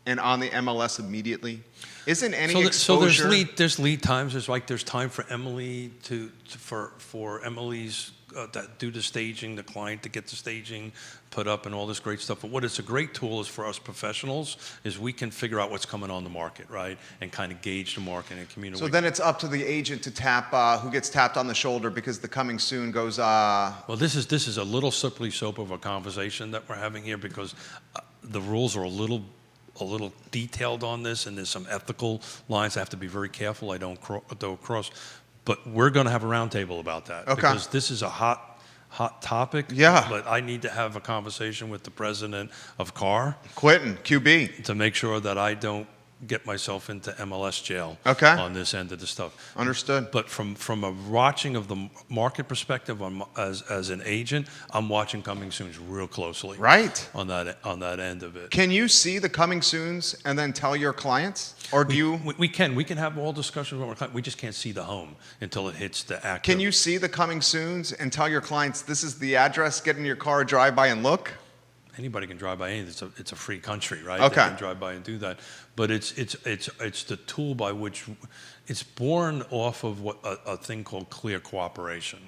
and on the MLS immediately? Isn't any exposure? So there's lead times. There's time for Emily for Emily's that do the staging, the client to get the staging put up and all this great stuff. But what it's a great tool is for us professionals is we can figure out what's coming on the market, right? And kind of gauge the market and communicate. So then it's up to the agent to tap who gets tapped on the shoulder because the coming soon goes. Well, this is a little slippery slope of a conversation that we're having here because the rules are a little detailed on this, and there's some ethical lines I have to be very careful I don't go across. But we're going to have a roundtable about that because this is a hot topic. Yeah. But I need to have a conversation with the president of CAR, Quentin, QB, to make sure that I don't get myself into MLS jail on this end of the stuff. Understood. But from a watching of the market perspective, as an agent, I'm watching coming soons real closely. Right. On that end of it. Can you see the coming soons and then tell your clients, or do you? We can have all discussions with our client. We just can't see the home until it hits the active. Can you see the coming soons and tell your clients this is the address? Get in your car, drive by, and look. Anybody can drive by anything. It's a free country, right? Okay. They can drive by and do that. But it's the tool by which it's born off of a thing called clear cooperation,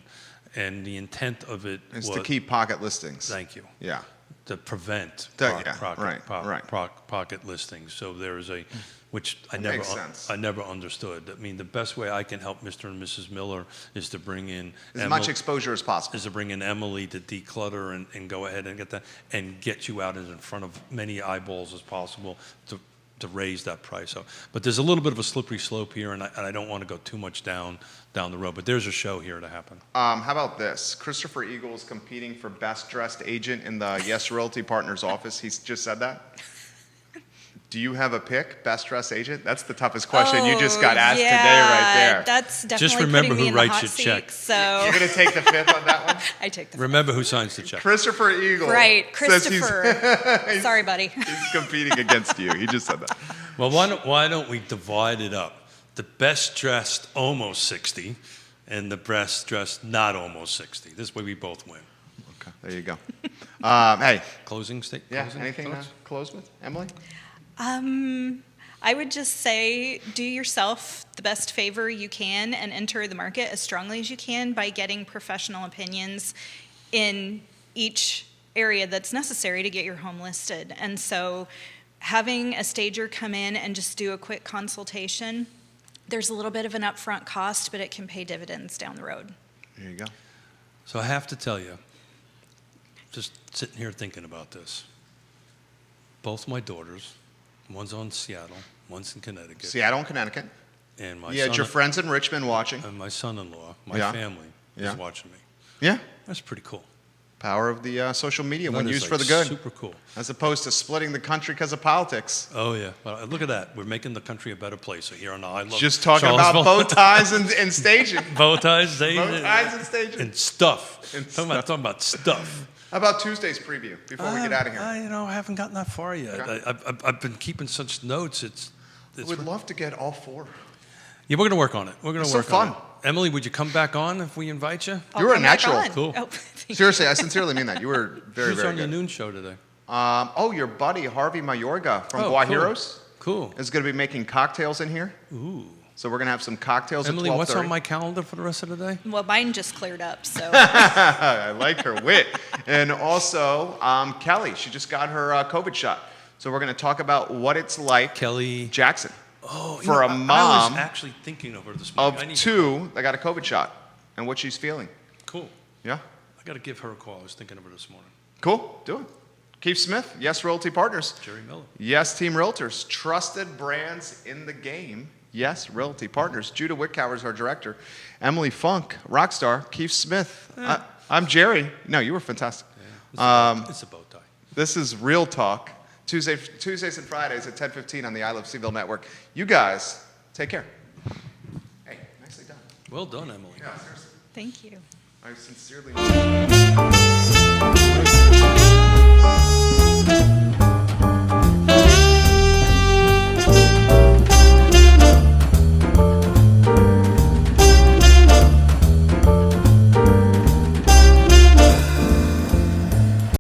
and the intent of it It's was to keep pocket listings. Thank you. Yeah. To prevent Right. pocket listings. So there is which I Makes sense. never understood. I mean, the best way I can help Mr. and Mrs. Miller is to bring in As much exposure as possible. is to bring in Emily to declutter and go ahead and get that and get you out in front of many eyeballs as possible to raise that price up. But there's a little bit of a slippery slope here, and I don't want to go too much down the road. But there's a show here to happen. How about this? Christopher Eagle is competing for best dressed agent in the Yes Realty Partners office. He's just said that. Do you have a pick, best dressed agent? That's the toughest question you just got asked today right there. That's definitely Just remember putting me who in the writes hot your seat, check. So You're going to take the fifth on that one? I take the Remember who signs the check. Christopher Eagle. Right, says Christopher. Sorry, buddy. He's competing against you. He just said that. Well, why don't we divide it up? The best dressed almost 60 and the best dressed not almost 60. This way we both win. Okay, there you go. Hey. Closing statement? Yeah, anything to close with, Emily? I would just say do yourself the best favor you can and enter the market as strongly as you can by getting professional opinions in each area that's necessary to get your home listed. And so having a stager come in and just do a quick consultation, there's a little bit of an upfront cost, but it can pay dividends down the road. There you go. So I have to tell you, just sitting here thinking about this, both my daughters, one's on Seattle, one's in Connecticut. Seattle and Connecticut. And my You had your friends in Richmond watching. and my son-in-law, my Yeah. family, Yeah. is watching me. Yeah. That's pretty cool. Power of the social media when That is, used for the good. Super cool. As opposed to splitting the country because of politics. Oh, yeah. Well, look at that. We're making the country a better place. So here on the I Love Just talking about bow ties and staging. bow ties, Bow ties and staging. and stuff. And Talking about stuff. How about Tuesday's preview before we get out of here? I haven't gotten that far yet. Okay. I've been keeping such notes. It's We'd love to get all four. Yeah, we're going to work on it. We're going to It's so work on fun. it. Emily, would you come back on if we invite you? I'll You're a come back natural. on. Cool. Oh, thank you. Seriously, I sincerely mean that. You were very, Who's very on your good. noon show today? Your buddy Harvey Mayorga from Oh, Guajiros Cool. is going to be making cocktails in here. Ooh. So we're going to have some cocktails Emily, at 12:30. what's on my calendar for the rest of the day? Well, mine just cleared up, so I like her wit. And also, Kelly, she just got her COVID shot. So we're going to talk about what it's like, Kelly Jackson, Oh, you for know, a I mom was actually thinking of her this morning. of I need- two that got a COVID shot and what she's feeling. Cool. Yeah? I got to give her a call. I was thinking of her this morning. Cool. Do it. Keith Smith, Yes Realty Partners. Jerry Miller. Yes Team Realtors. Trusted brands in the game. Yes Realty Partners. Judah Wickower is our director. Emily Funk, Rockstar. Keith Smith. I'm Jerry. No, you were fantastic. Yeah, it's a bow tie. This is Real Talk. Tuesdays and Fridays at 10:15 on the I Love CVille Network. You guys, take care. Hey, nicely done. Well done, Emily. Yeah, seriously. thank you. I sincerely.